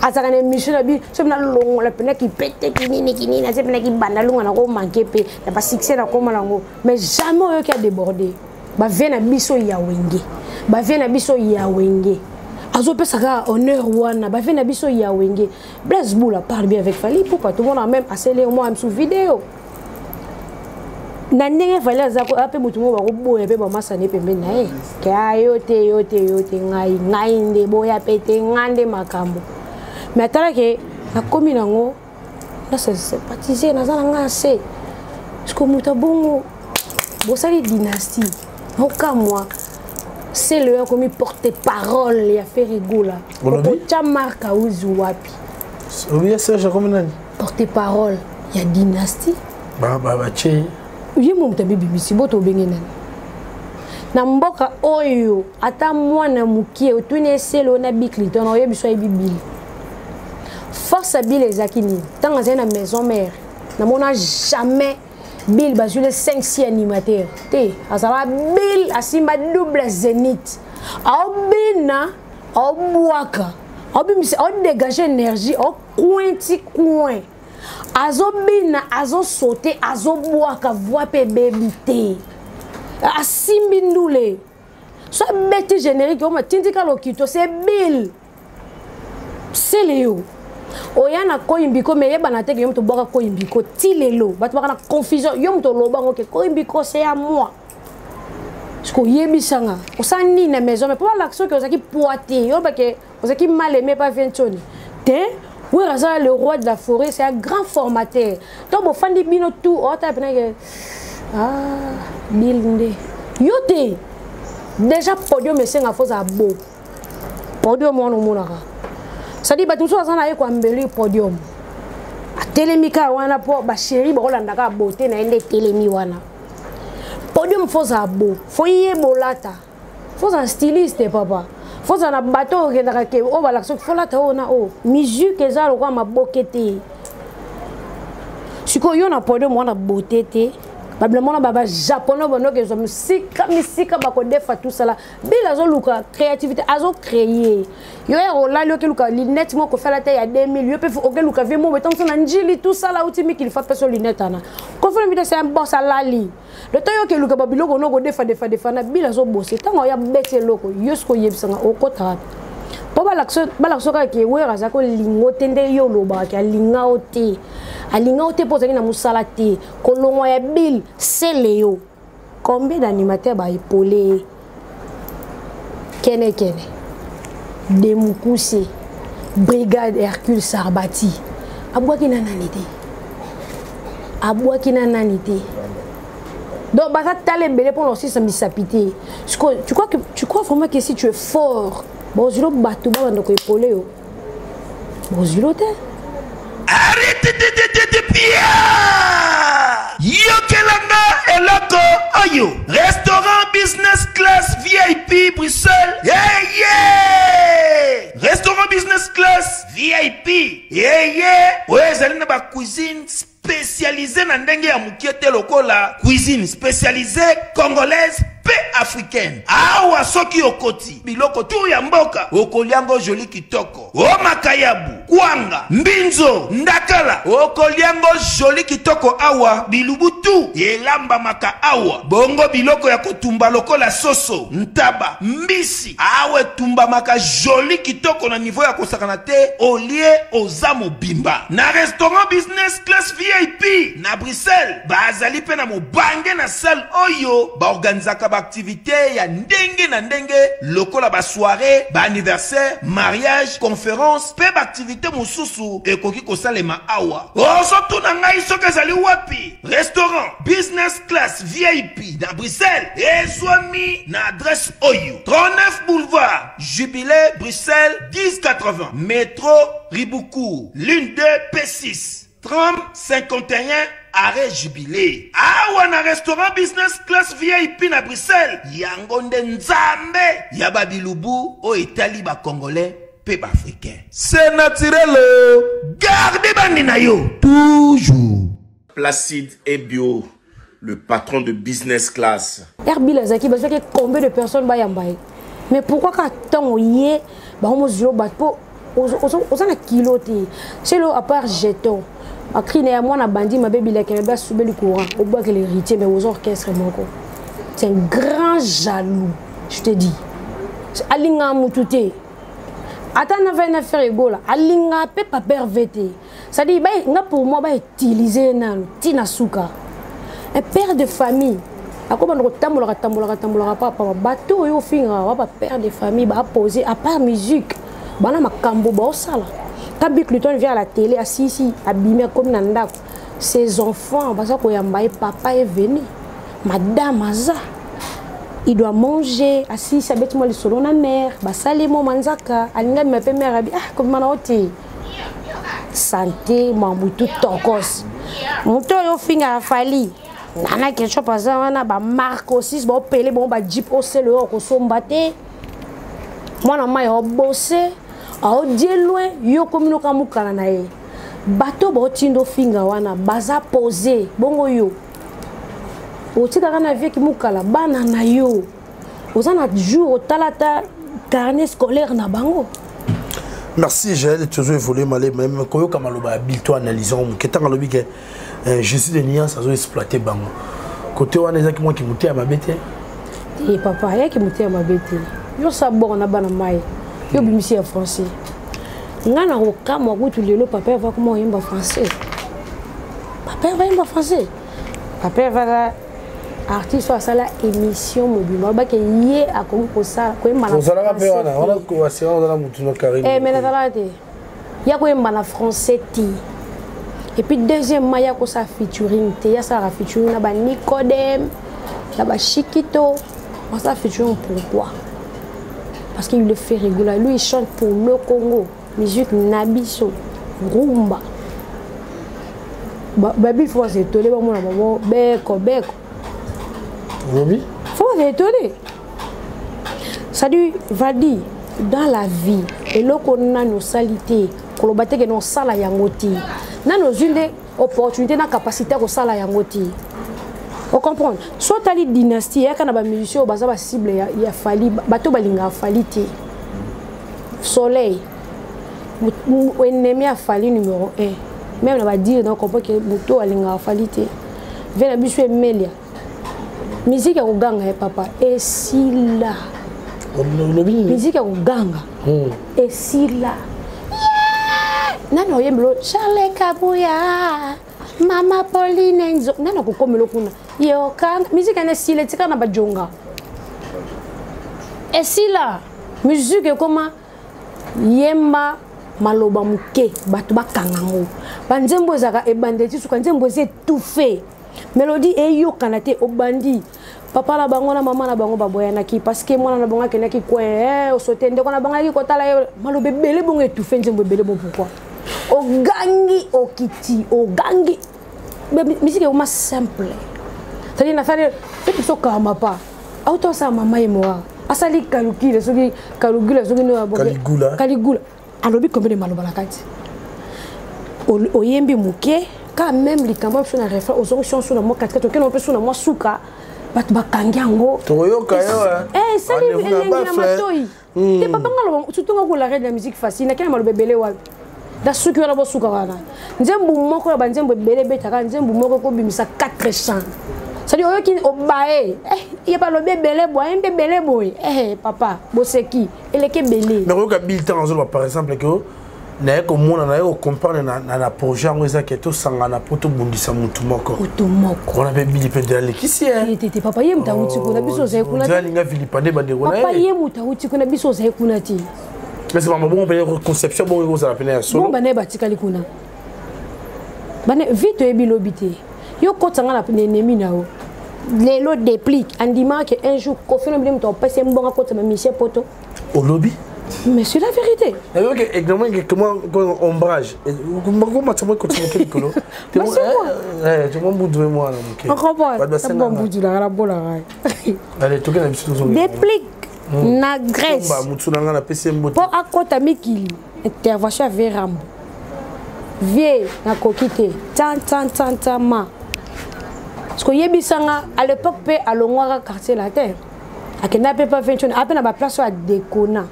azaka na mission na bi so na longo la pena ki pete kinini na sepena ki banda longo na ko manquer pe na ba succès na ko malango mais jamais yo qui a débordé ba vient na biso ya wenge ba vient na biso ya wenge azo pesaka honneur wana ba vient na biso ya wenge Blaise Boula parle bien avec Fally pour pas tout le monde a même accéléré moi sous vidéo na ndenge Fally azako ape mutu mo ba ko boya pe ba masane pembe na e ka yote ngai nde boya pete ngande makambo mais attends que la commune nango là c'est sympathisé na zanga c'est parce que muta bongo bosali dynastie aucun moi c'est le comme porte-parole il a fait rigola cha marka uzuwapi oui c'est je comme nani porte-parole il y a dynastie ba che oui mon tabi bibisi boto bengenani na mboka oyo ata mwana mukie otune selo na Biclitoire na oyebiso ebibili force à Bill Ezakini tant dans une maison mère na mona jamais Bill bazule 5-6 animateurs te azala Bill asimba double Zénith au bina au boaka au bimisi au dégager énergie au coin azo bina azo sauter azo boaka voix pe baby te asimbi ndule so bête générique on tindika lokito c'est Bill c'est Léo oyana koyimbiko mais yebana te que yo to boka koyimbiko tilelo bato baka na confusion yo to loba ngoke koyimbiko c'est à moi parce que yebisanga osani na maison mais pour l'action que osaki poité yo ba que osaki mal aimé pas vientoni te oui raza le roi de la forêt c'est un grand formateur donc bo fandi bino tout o ta pena que bilinde yo te déjà podium mais c'est nga foza beau podium on monaka ça dit bato so sana ko ambeli podium atelemika wana po ba chéri ba kolanda ka beauté na ende telemi wana podium foza beau fo yebolata foza styliste papa foza na bateau ke na ke o ba l'action fo lata ona o musique ezalo kwa mabokete siko yo na podium wana beauté te bablement baba japonais bono que misika ba ko defa tout ça là bila zo luka créativité azo créer yo là yo ke luka lunette mo ko fait la taille à 2000 yo peut o ke luka vie mo mettons na njili tout ça là outil qu'il faut passer lunette ana ko fait mi c'est un boss à lali le temps yo ke luka babiloko no ko defa na bila zo bosser tango ya bete loko yo sko yebisanga o ko ta po ba l'action ka ke wera za ko lingo tende yo lo ba ka linga ote poza na musala te kolongo ya bill c'est Léo combien d'animateurs ba épaulé kene Demukuse brigade Hercule Sarbati abwaki na nanité donc bah ça t'allait belé pour aussi ça misapité tu crois vraiment que si tu es fort bon zilo bato ba ndoko épaulé yo bon zilo te arrête de pia yokelanga eloko oyo restaurant business class VIP Bruxelles restaurant business class VIP ezali na ba cuisine spécialisée na ndenge ya mukiete lokola cuisine spécialisée congolaise africaine awa soki okoti biloko tu ya mboka okoliango joli kitoko o makayabu kwanga mbinzo ndakala okoliango joli kitoko awa bilubutu elamba maka awa bongo biloko ya kotumba lokola soso ntaba mbisi awe tumba maka joli kitoko na niveau ya kosakana te olie ozamo bimba na restaurant business class VIP na Bruxelles bazali pe na mobange na salle oyo ba organizaka activité ya ndenge na ndenge lokola ba soirée ba anniversaire mariage conférence pe ba activité mususu ekoki kosalema awa ozotu na ngai soki ezali wapi restaurant business class VIP na Bruxelles ezwami na adresse oyo 39 boulevard Jubilé Bruxelles 1080 métro Riboucourt l'une 2 P6 30 51 arrêt Jubilé awa na restaurant business class VIP na Bruxelles yango nde nzambe ya babilubu o etali ba congolais pe ba africain c'est naturel gardez bandi na yo toujours Placide et Bio le patron de business class Herbila Zaki parce que combien de personnes ba yambaye mais pourquoi quand tant yé ba homo zero ba po osana kiloté c'est le à part jeton a crié à moi na bandi ma baby la kemba subé le courant au bois que l'héritier mais aux orchestres moko c'est un grand jaloux je te dis alinga mutute atana va na faire egola alinga pe pa perverté ça dit ba nga pour moi ba utiliser nan tina suka un père de famille akoba ndoko tambola papa bateau yo finga wa ba père de famille ba poser à part musique bana makambo ba osala Tabi Cluton vient à la télé, assis ici, abîmé comme Nanda. Ses enfants, parce que papa est venu. Madame Aza, il doit manger, assis, ça bête moi le solo na mère, basale mo manzaka, alinga me fait mère abi, comme manaoti. Santé, mambutu tokos. Monto yo finga fali. Nana quelque chose pas ça, na ba marque aussi, ba pelé bon ba jeep au selo ko sombate. Moi na mai au bossé. Ao die loin yo komino kamukala na ye bato ba otindo finga wana baza poser bongo yo otika kana vie ki mukala bana na yo ozana jour otalata carnet scolaire na bango. Merci Jaël, toujours évolué malé même koyo kamaloba bil to analysons ketanga lobi ke Jésus de Niance a exploité bango côté wana ezaki moi ki muté ma bête et papa ya ki muté ma bête yo sabor na bana mai yo bimisi en français Ngana okama kutu lelo papa va comment yemba français. Papa va yemba français. Papa va artiste à la émission mobile. Ba ke yé a ko ça ko yemba na. Ça la rappelle on a ko assurance dans la mutuno Karim. Mais na la te. Ya ko yemba na français ti. Et puis deuxièmement ya ko sa featuring te ya sa featuring na ba Nicodème, na ba Chiquito. On sa featuring pourquoi? Parce qu'il le fait rigoler. Lui il chante pour le Congo. Musique Nabiso, rumba. Baby, il faut s'étonner. Beko. Oui. Faut s'étonner. Ça dit, va dire, dans la vie, et là qu'on a nos salités, qu'on a que nos salas yangoti, nous avons une opportunité, une capacité à salas yangoti. Vous comprenez? Soit à la dynastie, il y a des musiciens qui ont cible, il y a fallu, bateau balinga falité. Soleil. Ennemi a fallu numéro 1. Même on va dire donc on peut que Bouto a falité. Vient la biche Melia. Musique à Uganga papa. Et si là. Musique à Uganga. Et si là. Nano yemblo Charles Kabouya. Mama Pauline Enzo. Nano ko komelo kuna. Yo kan musique ane style tika na bajonga. Et si là. Musique comment yemba maloba muke batu bakangango banzembo zaka ebandeti suka nzembo ze tout fait mélodie eyo kanate obandi papa la bango na mama na bango baboyana ki parce que mwana na bango kenaki ko osotende ko na bango ki kotala malobe belé bongo tout fait nzembo belé bon pourquoi ogangi okiti ogangi musique est simple c'est-à-dire na faire fait so kama pas auto sa mama et moi asali kalukile soki kalugula soki no Caligula alobi combien de maloba la kati oyembi muke quand même les cambos sont na référence aux options sur le mot 4 que on peut sur le mot suka batu bakangiango toyoka yo ça les na matoi te papa ngalo surtout ngako la reine de la musique facile na kena maloba belé wa da suki wala bo suka wana nzembu moko ba nzembu belé betaka nzembu moko ko bimisa 4 chants. C'est-à-dire qu'il y a pas le bébé boy, un bébé boy. Papa, boseki, il est belé. Mais regarde Biltan par exemple que na ko mona na yo comprendre na projet ngo eza keto sanga na poto bundisa mutu moko. On avait bili pendele kisi Tete papa yem ta uti kuna biso za kuna. Nzali nga vilipande bande kuna. Papa yem ta uti kuna biso za kuna ti. Mais c'est pas bon pour conception bon ngo za pena solo. Bon bane batikali kuna. Bane vite ebilobité. Yo kotanga na ennemi na o. Les lots dépliquent. On dit qu'un jour, Kofi Nobile m'a passé un bon à côté de Michel Poto. Au lobby? Mais c'est la vérité. Et comment ombrage? Comment tu vas continuer à faire colo? Tu m'as boudé moi. On comprend. C'est bon boudé la bola. Allez, tu connais tout ça. Déplique. Na Grèce. Pour à côté de Mikili. Intervention avec Rambo. Vieux na kokite. Tan ma. Parce que yebisanga à l'époque pe à l'ongwara quartier la terre akenda pe pas vention à peine ba place à décona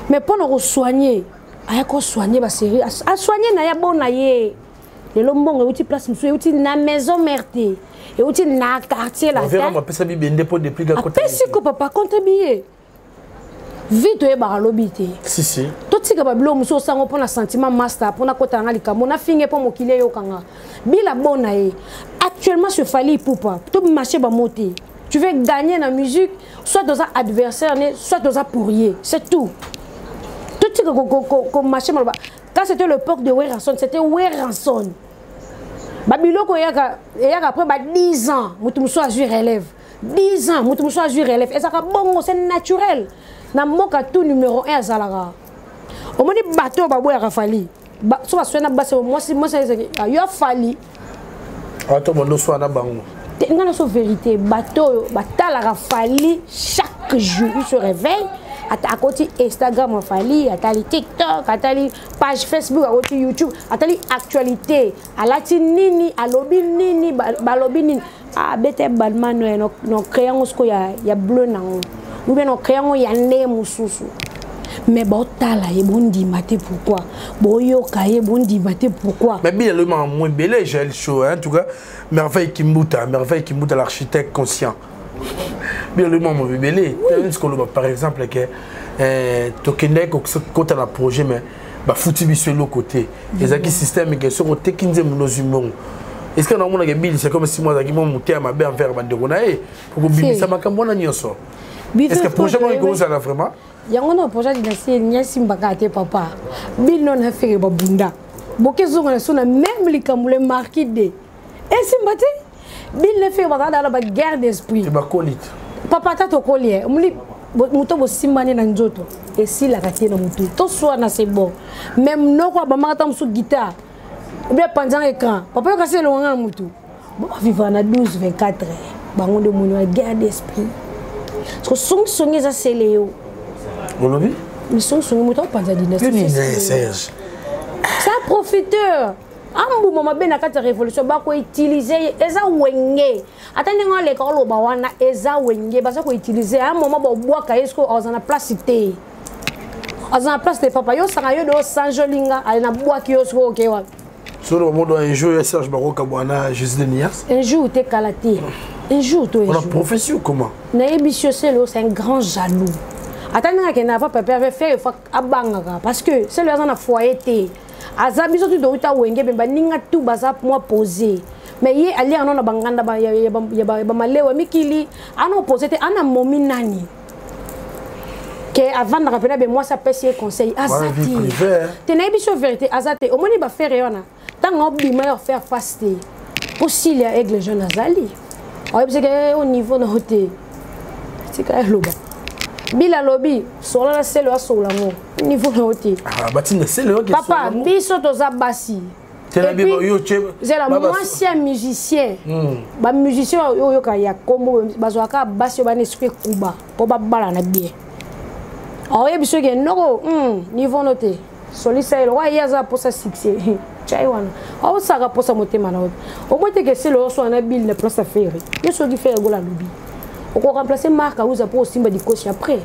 mais pour nous soigner aya ko soigner ba série à soigner na ya bona ye le lombongo uti place musu uti na maison merte et uti na quartier la terre on va pesa bibende pour depuis ga côté pesi ko papa contribuer vite e ba lobité si tout tika ba bilo musu sango pour na sentiment master pour na kota na likambo na finge pour mokile yo kanga bila bona e. Actuellement, ce fallait pour pas. Tout marcher va monter. Tu veux gagner dans la musique, soit dans un adversaire, soit dans un pourrier. C'est tout. Tout ce que marcher mal. Quand c'était l'époque de Weranson, c'était Weranson. Babilo ko yaka après 10 ans, mutu muso a joué relève. 10 ans, mutu muso a joué relève. Et ça bon, c'est naturel. Na moka tout numéro 1 Zalara. Au moins bateau ba boya Rafali. Ba so ba soina ba moi c'est yo fali. Attends, mon dosso na bango. C'est une vérité. Bateau, batala Rafali chaque jour il se réveille. À côté Instagram Rafali, à tali TikTok, à tali page Facebook, à côté YouTube, à tali actualité, à lati nini, à lobby nini, balobi nini. Ah bete balman no créant ce qu'il y a bleu nan. Ou bien no créant il y a né mususu. Mais botala et bondi maté pourquoi boyo kaye bondi maté pourquoi mais bien le moins belé j'ai le show en tout cas merveille Kimbuta l'architecte conscient bien le moment belé ce qu'on par exemple que tokende quand on a projet mais ba fouti biso le côté ezaki système que sur côté kinze monozumon est-ce que na mona ke bill c'est comme si moi zaki mon muté ma bien faire bande kona pour que bill ça makambo na nyonso est-ce que projet moi ko ça vraiment yango no projet dynastie nyasi mbakate papa bill non a fait babunda boke zongo na sona même likamule marqué de et simbate bill ne fait pas dans la guerre d'esprit c'est ba colite papa tato collier muto bo simbane na nzoto et si la katie na mutu to soit na c'est bon même noko ba mata musu guitare ou bien pendant écran papa yo kasé le wanga mutu bon vivre na 12 24 heures bango de mono guerre d'esprit parce que songi za seléo bolobi mais songi muto pendant dynastie Serge c'est un profiteur ambu mama bena kata révolution ba ko utiliser eza wenge atani ngale ko lo ba wana eza wenge ba ko utiliser un moment ba boaka esko ozana place té ozana place té papa yo sanga yo do sanjolinga ali na boaki yo sko okewa sur le moment un jour Serge Baroka bwana Jésus de Nias un jour té kalaté un jour to on a profession comment na ebisio c'est un grand jaloux atani ngake na papa avait fait abanga parce que c'est le ozana foyer té azabiso tu do uta wenge bemba ninga tu baza moi poser mais ye ali anona banganda ba ya malewa mikili ana poser te ana momi nani que avant de rappeler moi ça pèse conseil azati te na biso vérité azate au moni ba faire yona tant obi meilleur faire face pour s'il y a aigle jeune azali parce que au niveau de hôtel c'est quand loba bila lobby sur la selle sur la mo niveau de hôtel ah batina selle papa biso toza basi c'est la ancien musicien ba musicien yo ka ya kombo bazwaka basi ba n'esprit kuba po ba bala na bien oye biso ke noko niveau noté solisa el wa yaza pour ça succès chai wana o saka pour ça motema na o mote ke c'est le so na bill ne place faire yo so qui fait gola lobby on peut remplacer Marc Aouza pour Simba di coach après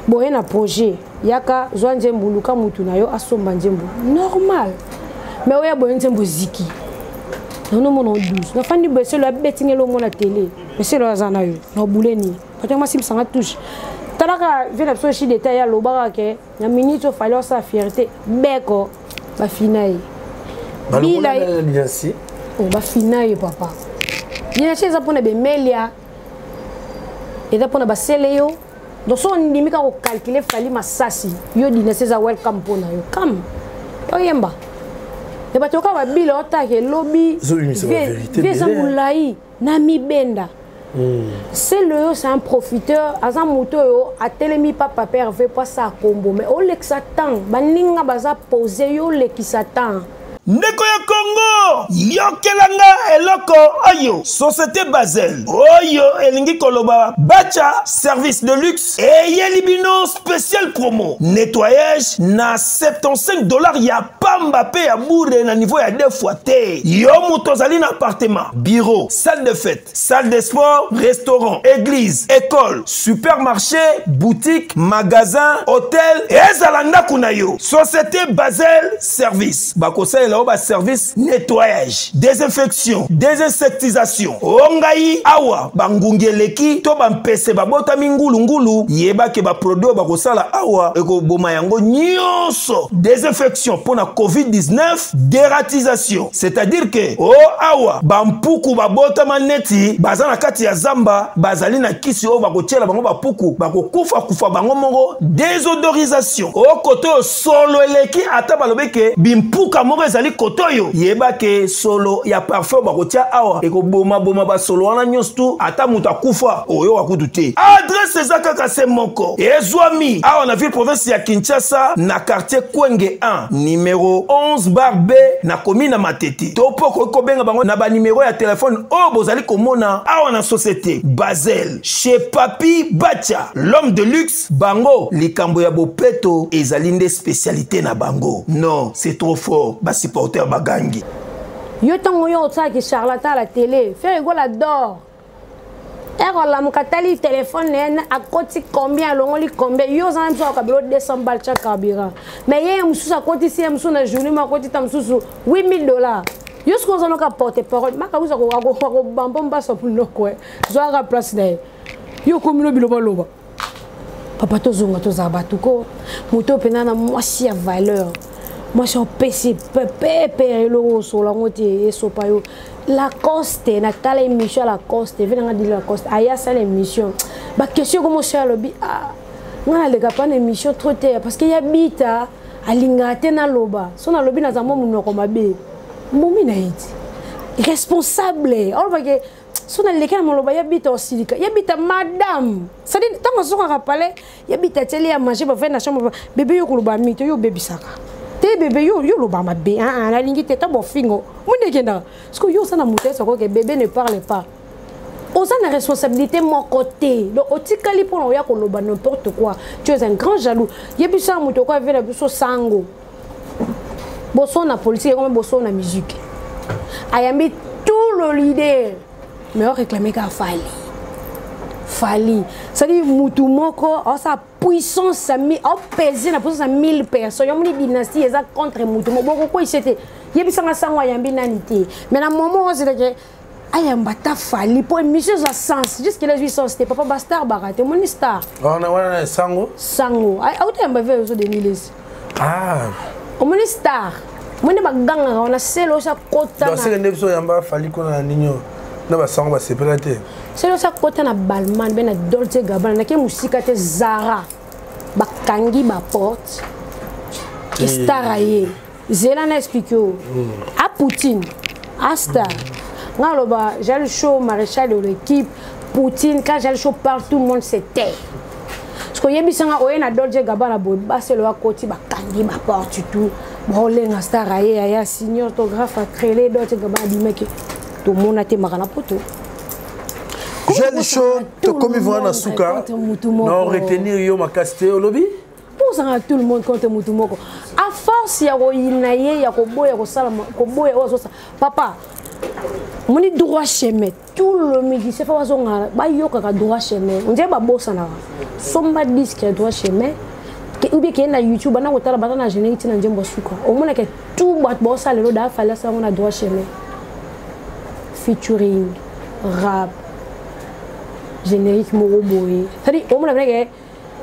bon y a un projet yaka Joan Nzembo luka mutu na yo asomba Nzembo normal mais oya bo Nzembo ziki non mon 12 na fandi be c'est le betting le mon la télé mais c'est le azana yo no bouleni peut-être moi sim sanga touche talaka vient la chi détail ya lobaka ke na minute fallait sa fierté beko ba finai bila dynastie ba finai papa dynastie za pona be melia et là pour na basele yo donc so ndimi ka ko calculer fali masasi yo dynastie za welcome pona yo kam yo yemba et ba toka ba bilo otake lobby vie za mulai na mibenda c'est le c'est un profiteur azan moto yo atelemi papa père veut pas ça combo mais o l'exatan baninga baza poser yo l'exatan ndeko ya Congo yokelanga eloko oyo société Basel oyo elingi koloba bacha service de luxe et yelibino spécial promo nettoyage na $75 ya pamba pe ya bourre na niveau ya 2 fois te yo mutozali na appartement bureau salle de fête salle de sport restaurant église école supermarché boutique magasin hôtel ezalanda kuna yo société Basel service bakosela ba service nettoyage désinfection désinsectisation ongai awa bangungeleki to bampese babota mingulu yeba ke ba produit ba kosala awa eko boma yango nyonso désinfection pour na COVID-19 dératisation c'est-à-dire que awa bampuku babota maneti bazana kati ya zamba bazali na kisi o bakotiela bango bapuku bakokufa bango mongo désodorisation koto solo eleki ata balobeke bimpuka moko ezali kotoyo yeba ke solo ya parfum bakotia awa eko boma ba solo wana nyonso ata mutu akufa oyo wakutu te adresse ezaka kase moko ezwami awa na ville province ya Kinshasa na quartier Kwenge 1 numéro 11/B na commune Matete to poko ko benga bango na ba numéro ya téléphone o bozali komona awa na société Basel chez Papi Bacha l'homme de luxe bango likambo ya bopeto ezali nde spécialité na bango non c'est trop fort ba supporter bagangi yo tango yo otsa ki charlatan à la télé faire ego la d'or la mukatali téléphone a côté combien longoli combien yo zan so ka bilo 200 balles chaque carburant mais yé mususa côté si musu na journée ma côté tam susu $8,000 yo ce qu'on zan ka porter parole maka usa ko bambom ba so pour no ko zo ka place na yo comme lo bilo loba papa tozonga tozabatuko moto penana mwasi ya valeur mwasi au PC pepe lo so la ngote esopa yo Lacoste na tala émission Lacoste venanga di Lacoste aya ça l'émission ba question comment ça lobi ngana le gapa na émission trop terre parce qu'il y a bita alinga tena loba so na lobi na zambo munoko mabe mumi na iti responsable on va que so na leka na loba ya bita osilika ya bita madame ça dit tant que so ka parler ya bita teli ya manger ba faire na chambre bébé yo kuluba mito yo bébé saka te bébé yo loba mabe na lingi teta bo fingo munde kenda parce que yo ça na muté ça que bébé ne parle pas on a la responsabilité mon côté donc au tikali pour ya ko loba n'importe quoi tu es un grand jaloux yebisa muto ko vela biso sango bosso na politique comme bosso na musique ayambi tout le leader mais on réclamait qu'à Fali ça dit mutu moko sa puissance ça mi on pesé na puissance 1000 personnes yo moni dynastie eza contre mutu moko ko c'était yebisa nga sango ayambi nanité mais na moment on c'est que ayambata Fali pour émission ça sens jusqu'à les 800 c'était papa Bastard Barate mon star on a sango ay auto yamba veut so de Niles mon star mon baganga on a selo sa kota donc c'est le nebeso yamba Fali ko na ninyo na ba sango ba séparate selo sa kota na Balman ben na Dolce Gabbana na ke musika te Zara bakangi ba porte star aye zela na expliquer a Poutine a star ngaloba j'ai le show maréchal de l'équipe Poutine quand j'ai le show parle tout le monde se tait parce que yebisanga oye na Dolce Gabbana bo baselo akoti bakangi ba porte tout bolenga star aye aya signer autographe a créer Dolce Gabbana di mec tout monde a te makana poto j'ai le show to comme voir na suka non retenir yo makasté au lobby pour ça tout le monde contre mutu moko à force ya ko inaye ya ko boya ko sala ko boya o so papa moni droit chemin tout le midi c'est pas zonga ba yoka ka droit chemin on dit ba bossa na somba disque droit chemin ke ubi ke na YouTube na ko tala bata na générique na njembo suka o mona ke tout ba bossa le da fala sa on a droit chemin featuring rap générique moro boye c'est-à-dire o mona ke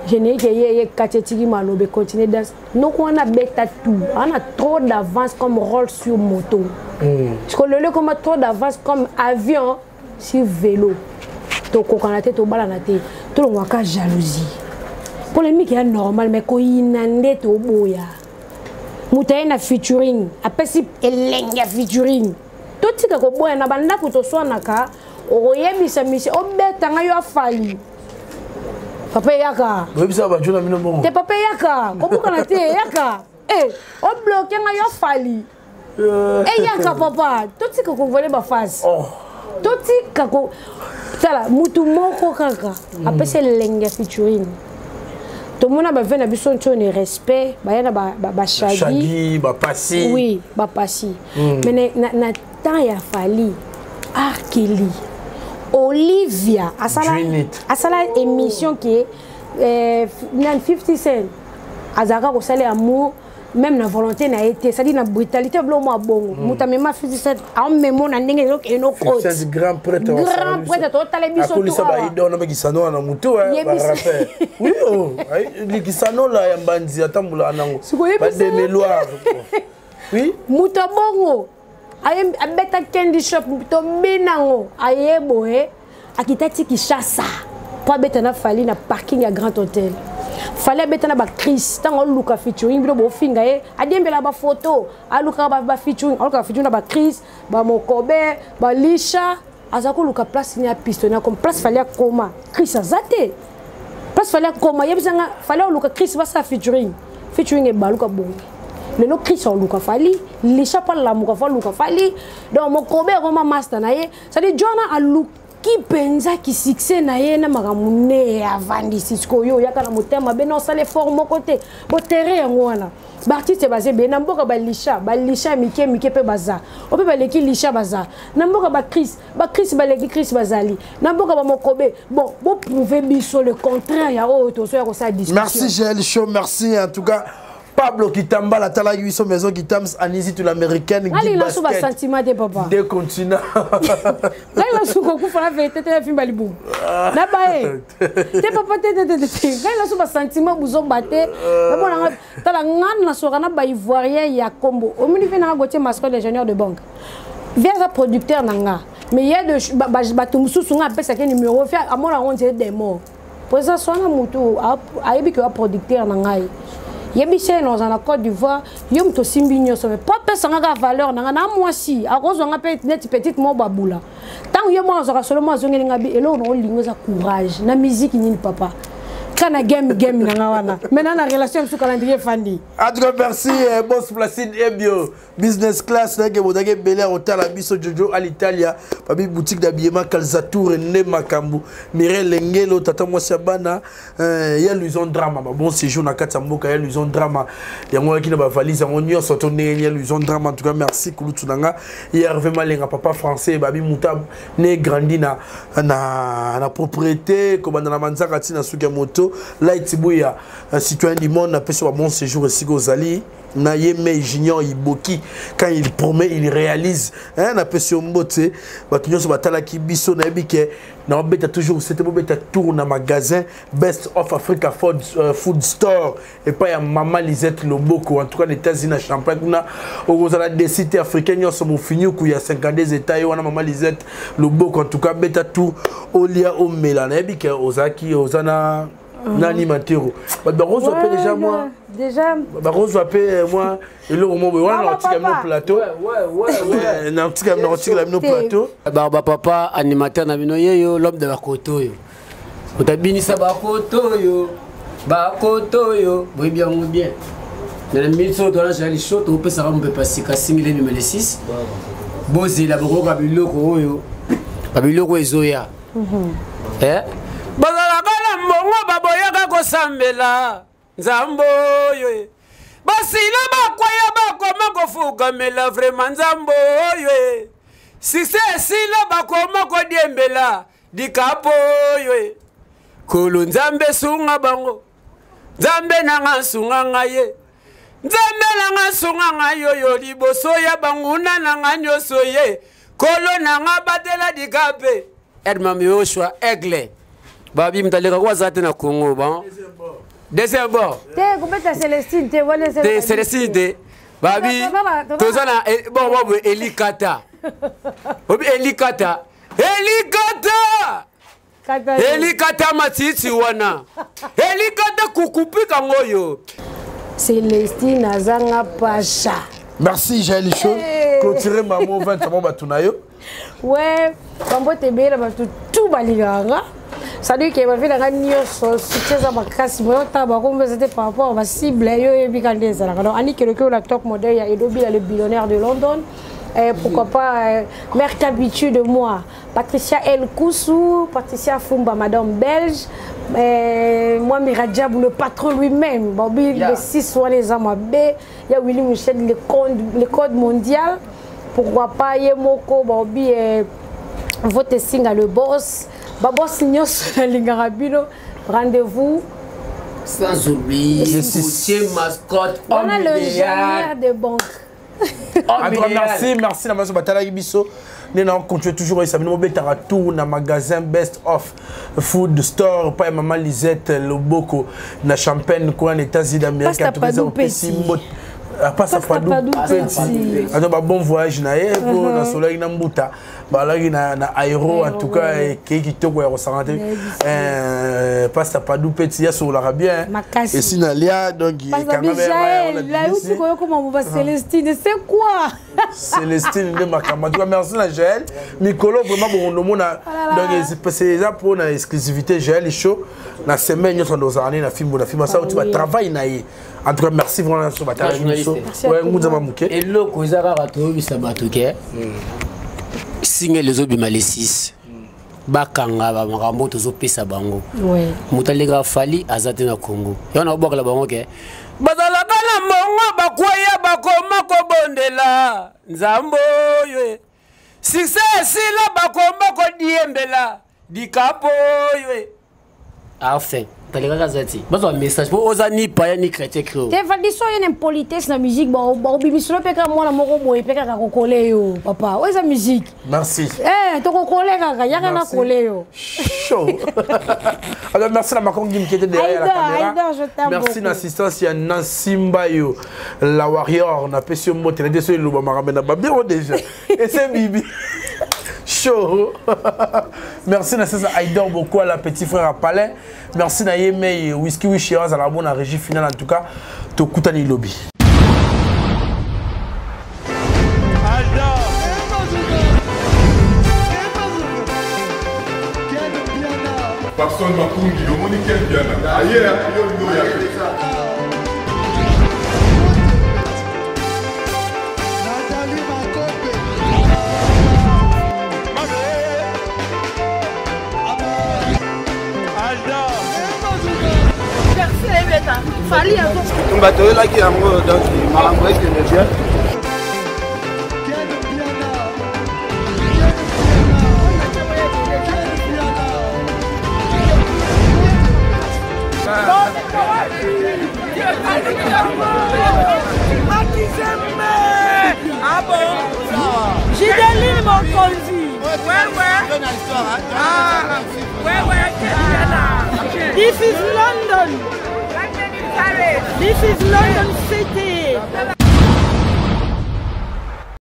générique ye katetiki malobe continuer dans nous on a bêta tout on a trop d'avance comme rôle sur moto parce que le comme trop d'avance comme avion sur vélo to ko kana te to bala na te to lo waka jalousie polémique est normal mais ko inande to boya mutaye na featuring apesi elenga featuring to tika ko boya na banda ko to swanaka o yebisa misi o beta nga yo afali papa yaka webisa ba jona mino bongo te papa yaka kobuka na te yaka o bloqué nga yo fali yaka papa toti ka ko voler ba face toti ka ko tala mutu moko kaka apese lenga featuring to mona ba vena biso ntone respect ba yana ba shagi ba pasi oui ba pasi mais na temps ya fali Arkeli Olivia asala émission qui est 50 Cent azaka ko sale amour même na volonté na été ça dit na brutalité blo mo bongo mutamema 50 Cent en memo na ndenge zo ke no coach c'est grand prêtre to tale biso to ça ba ido na bekisano na mutu ba rappel oui likisano la ya mbanzi atambula nango ba de mémoire oui mutabongo aye abeta candy shop to benango ayebo akitati Kishasa pour beta na Fali na parking ya Grand Hôtel Fali beta na ba Chris tango luka featuring bilo bo finga adiembela ba photo aluka ba featuring aluka featuring na ba Chris ba Mokobe ba Lisha azako luka place ni a pistonner comme place Fali akoma Chris azate place Fali akoma yebisanga Fali luka Chris ba sa featuring e baluka bongo le no Chris on luka Fali Lisha pas la muka luka Fali donc Mokobe comme master na ye ça dit Jona a luka qui pensa qui succès na ye na makamune avandi Cisco yo yaka na motema beno sale fort mon côté bo terrain ngwana l'artiste basé be na mboka ba Lisha mike pe baza o pe ba leki Lisha baza na mboka ba Chris ba leki Chris bazali na mboka ba Mokobe bon prouver biso le contraire ya o to so ya ko sa discussion. Merci GL Show, merci en tout cas Pablo Kitamba, la tala Yuiso Maison Kitams, Anisi, tout l'américaine. Allez, il a sous un sentiment de papa. Des continents. Là, il a sous un la vérité, tu as fait un film. Là-bas, t'es papa, là, il a sous un sentiment, vous en battez. T'as la grande, la soirée, il ivoirien, il y a combo. Au milieu, il y a un gautier mascotte ingénieur de banque. Viens à producteur, nanga. Mais il y a de batumsu, son appel, c'est un numéro, à mon on dirait des mots. Pour ça, soit un moto, à un producteur, nanga. Yebisé dans la Côte d'Ivoire, yom to simbinyo so pas personne a valeur na moi si à cause on appelle net petite mo babula. Tant yom on sera seulement zongi ngabi et là on lingo za courage na musique ni papa. Kana game na ngawana. Maintenant la relation sur calendrier Fandi. En tout cas merci boss Placide Ebio business class là que vous avez belé au Talabiso Jojo à l'Italia, papi boutique d'habillement Calzatour ne Makambu, Mireille Lengelo tata Mwasabana, il y a l'uson drama bon séjour na Katsamboka, il y a l'uson drama. Il y a moi qui n'a pas valise on y a sorti il y a l'uson drama en tout cas merci Kulutunanga. Il y a Hervé Malenga papa français babi Moutab né grandi na propriété comme dans la Manzaka tina Sugamoto. Là, il un citoyen du monde a fait un bon séjour ici aux Ali. Nayeme Junior Iboki, quand il promet, il réalise. On a fait un mbote. Batunyo sur Batala Kibiso, Naibike. On a toujours, c'était pour mettre tour dans magasin Best of Africa Food Store. Et pas à Maman Lisette Loboko. En tout cas, les États-Unis, Champagne. On a des sites africains, ils sont finis, il y a 50 États, on a Maman Lisette Loboko. En tout cas, beta tour, Olia Omela. Naibike, Ozaki, Ozana. Nani Matero. Rose va déjà moi. Déjà. Rose va moi. Et le moment où on a un petit plateau. Ouais. Un petit plateau. Barba papa animateur na bino yo l'homme de la koto yo. Otabinisa ba koto yo. Ba koto yo. Oui bien. Dans les minutes où on a les choses, on peut savoir on peut passer qu'à 5 numéro 6. Bozi la boko kabiloko yo. Kabiloko ezoya. Bazalakala mbongo baboyaka kosambela nzambo yo basila bakwaya bakoma kofukamela vraiment nzambo yo sisesila bakoma kodiembela dikapo yo kolo nzambe sunga bango nzambe nanga sunga ngaye nzambe nanga sunga ngayo yo liboso ya banguna nanga nyoso ye kolo nanga batela dikape Edmam Yoshua Aigle Babi mtaleka kwa zate na Congo bon. Deuxième bord. Te Célestine te wala Célestine te. Babi tozana bon Elikata. Babi Elikata. Elikata matiti wana. Elikata kukupika ngoyo. Célestine azanga pasha. Merci Jaël Chaud. Clôturer maman 20 ans batunayo. Ouais, quand tu es bien tout baligara. Ça dit que ma vie la gagne soutien à ma casse moi tabac comme c'était par rapport à ma cible yo et puis quand ça alors Annie que le top modèle il y a Edobi le billionnaire de London et pourquoi pas mère habituée de moi Patricia El Koussou Patricia Fumba madame belge moi Miradjab le patron lui-même Bobby les 6 soit les amabé il y a Willy Michel le code mondial pourquoi pas Yemoko Bobby vote signe à le boss Babo Signos Lingarabino, rendez-vous. Sans oublier, coutier mascotte. On a le gestionnaire de banque. Merci, la maison Batala Ibiso. Nous continuons toujours à nous mettre à tour dans le magasin Best of Food Store. Pas Maman Lisette Loboko, dans Champagne, quoi, les États-Unis d'Amérique. Passe à Padou petit. Alors bon voyage na pour na soleil na mbuta. Balagi na aéro en tout cas qui toko ya ressentir. Passe à Padou petit ya sur l'arabien. Et sinalia donc quand même là où tu connais comment on va Célestine, c'est quoi? Célestine de Makama. Merci la Jaël. Nicolo vraiment bon nom na donc c'est ça pour na exclusivité Jaël et chaud. La semaine nous sommes dans année na film ça tu vas travailler na. En tout cas, merci vraiment sur votre émission. Et le Kozara Rato, Bisabatoke, signe les autres les 6. Bakanga, Marambo, Tozo Pesa Bango. Moutalega Fali, Azate na Congo. Et on a beaucoup la bango. Bazalakala Mongo, Bakwaya, Bakoma, Kobondela, Nzambo, Succès, Sila, Bakoma, Kodiembela, Dikapo, enfin. taleka zati bazo un message pour ozani païen ni chrétien créo te vadiso y a une politesse na musique ba bimislo peka mwana moko boye peka ka kokole yo papa oza musique merci to kokole kaka yaka na kole yo chaud alors merci la makongi qui était derrière la caméra merci l'assistance ya Nasimba yo la warrior na pesio mote na deso luba maramena ba bien déjà et c'est bibi chaud. Merci Nassisa Aïdor beaucoup à la petit frère à Palais. Merci na Yemei Whisky Wishiaz à la bonne régie finale en tout cas. Tokutani Lobby. Personne m'a conduit, le monde est bien là. Ailleurs, il y a Fali a on va te là qui a moi dans le malamoué qui est bien. Ah bon? J'ai des lignes mon conduit. Ouais. Ah, ouais. This is London. This is London City.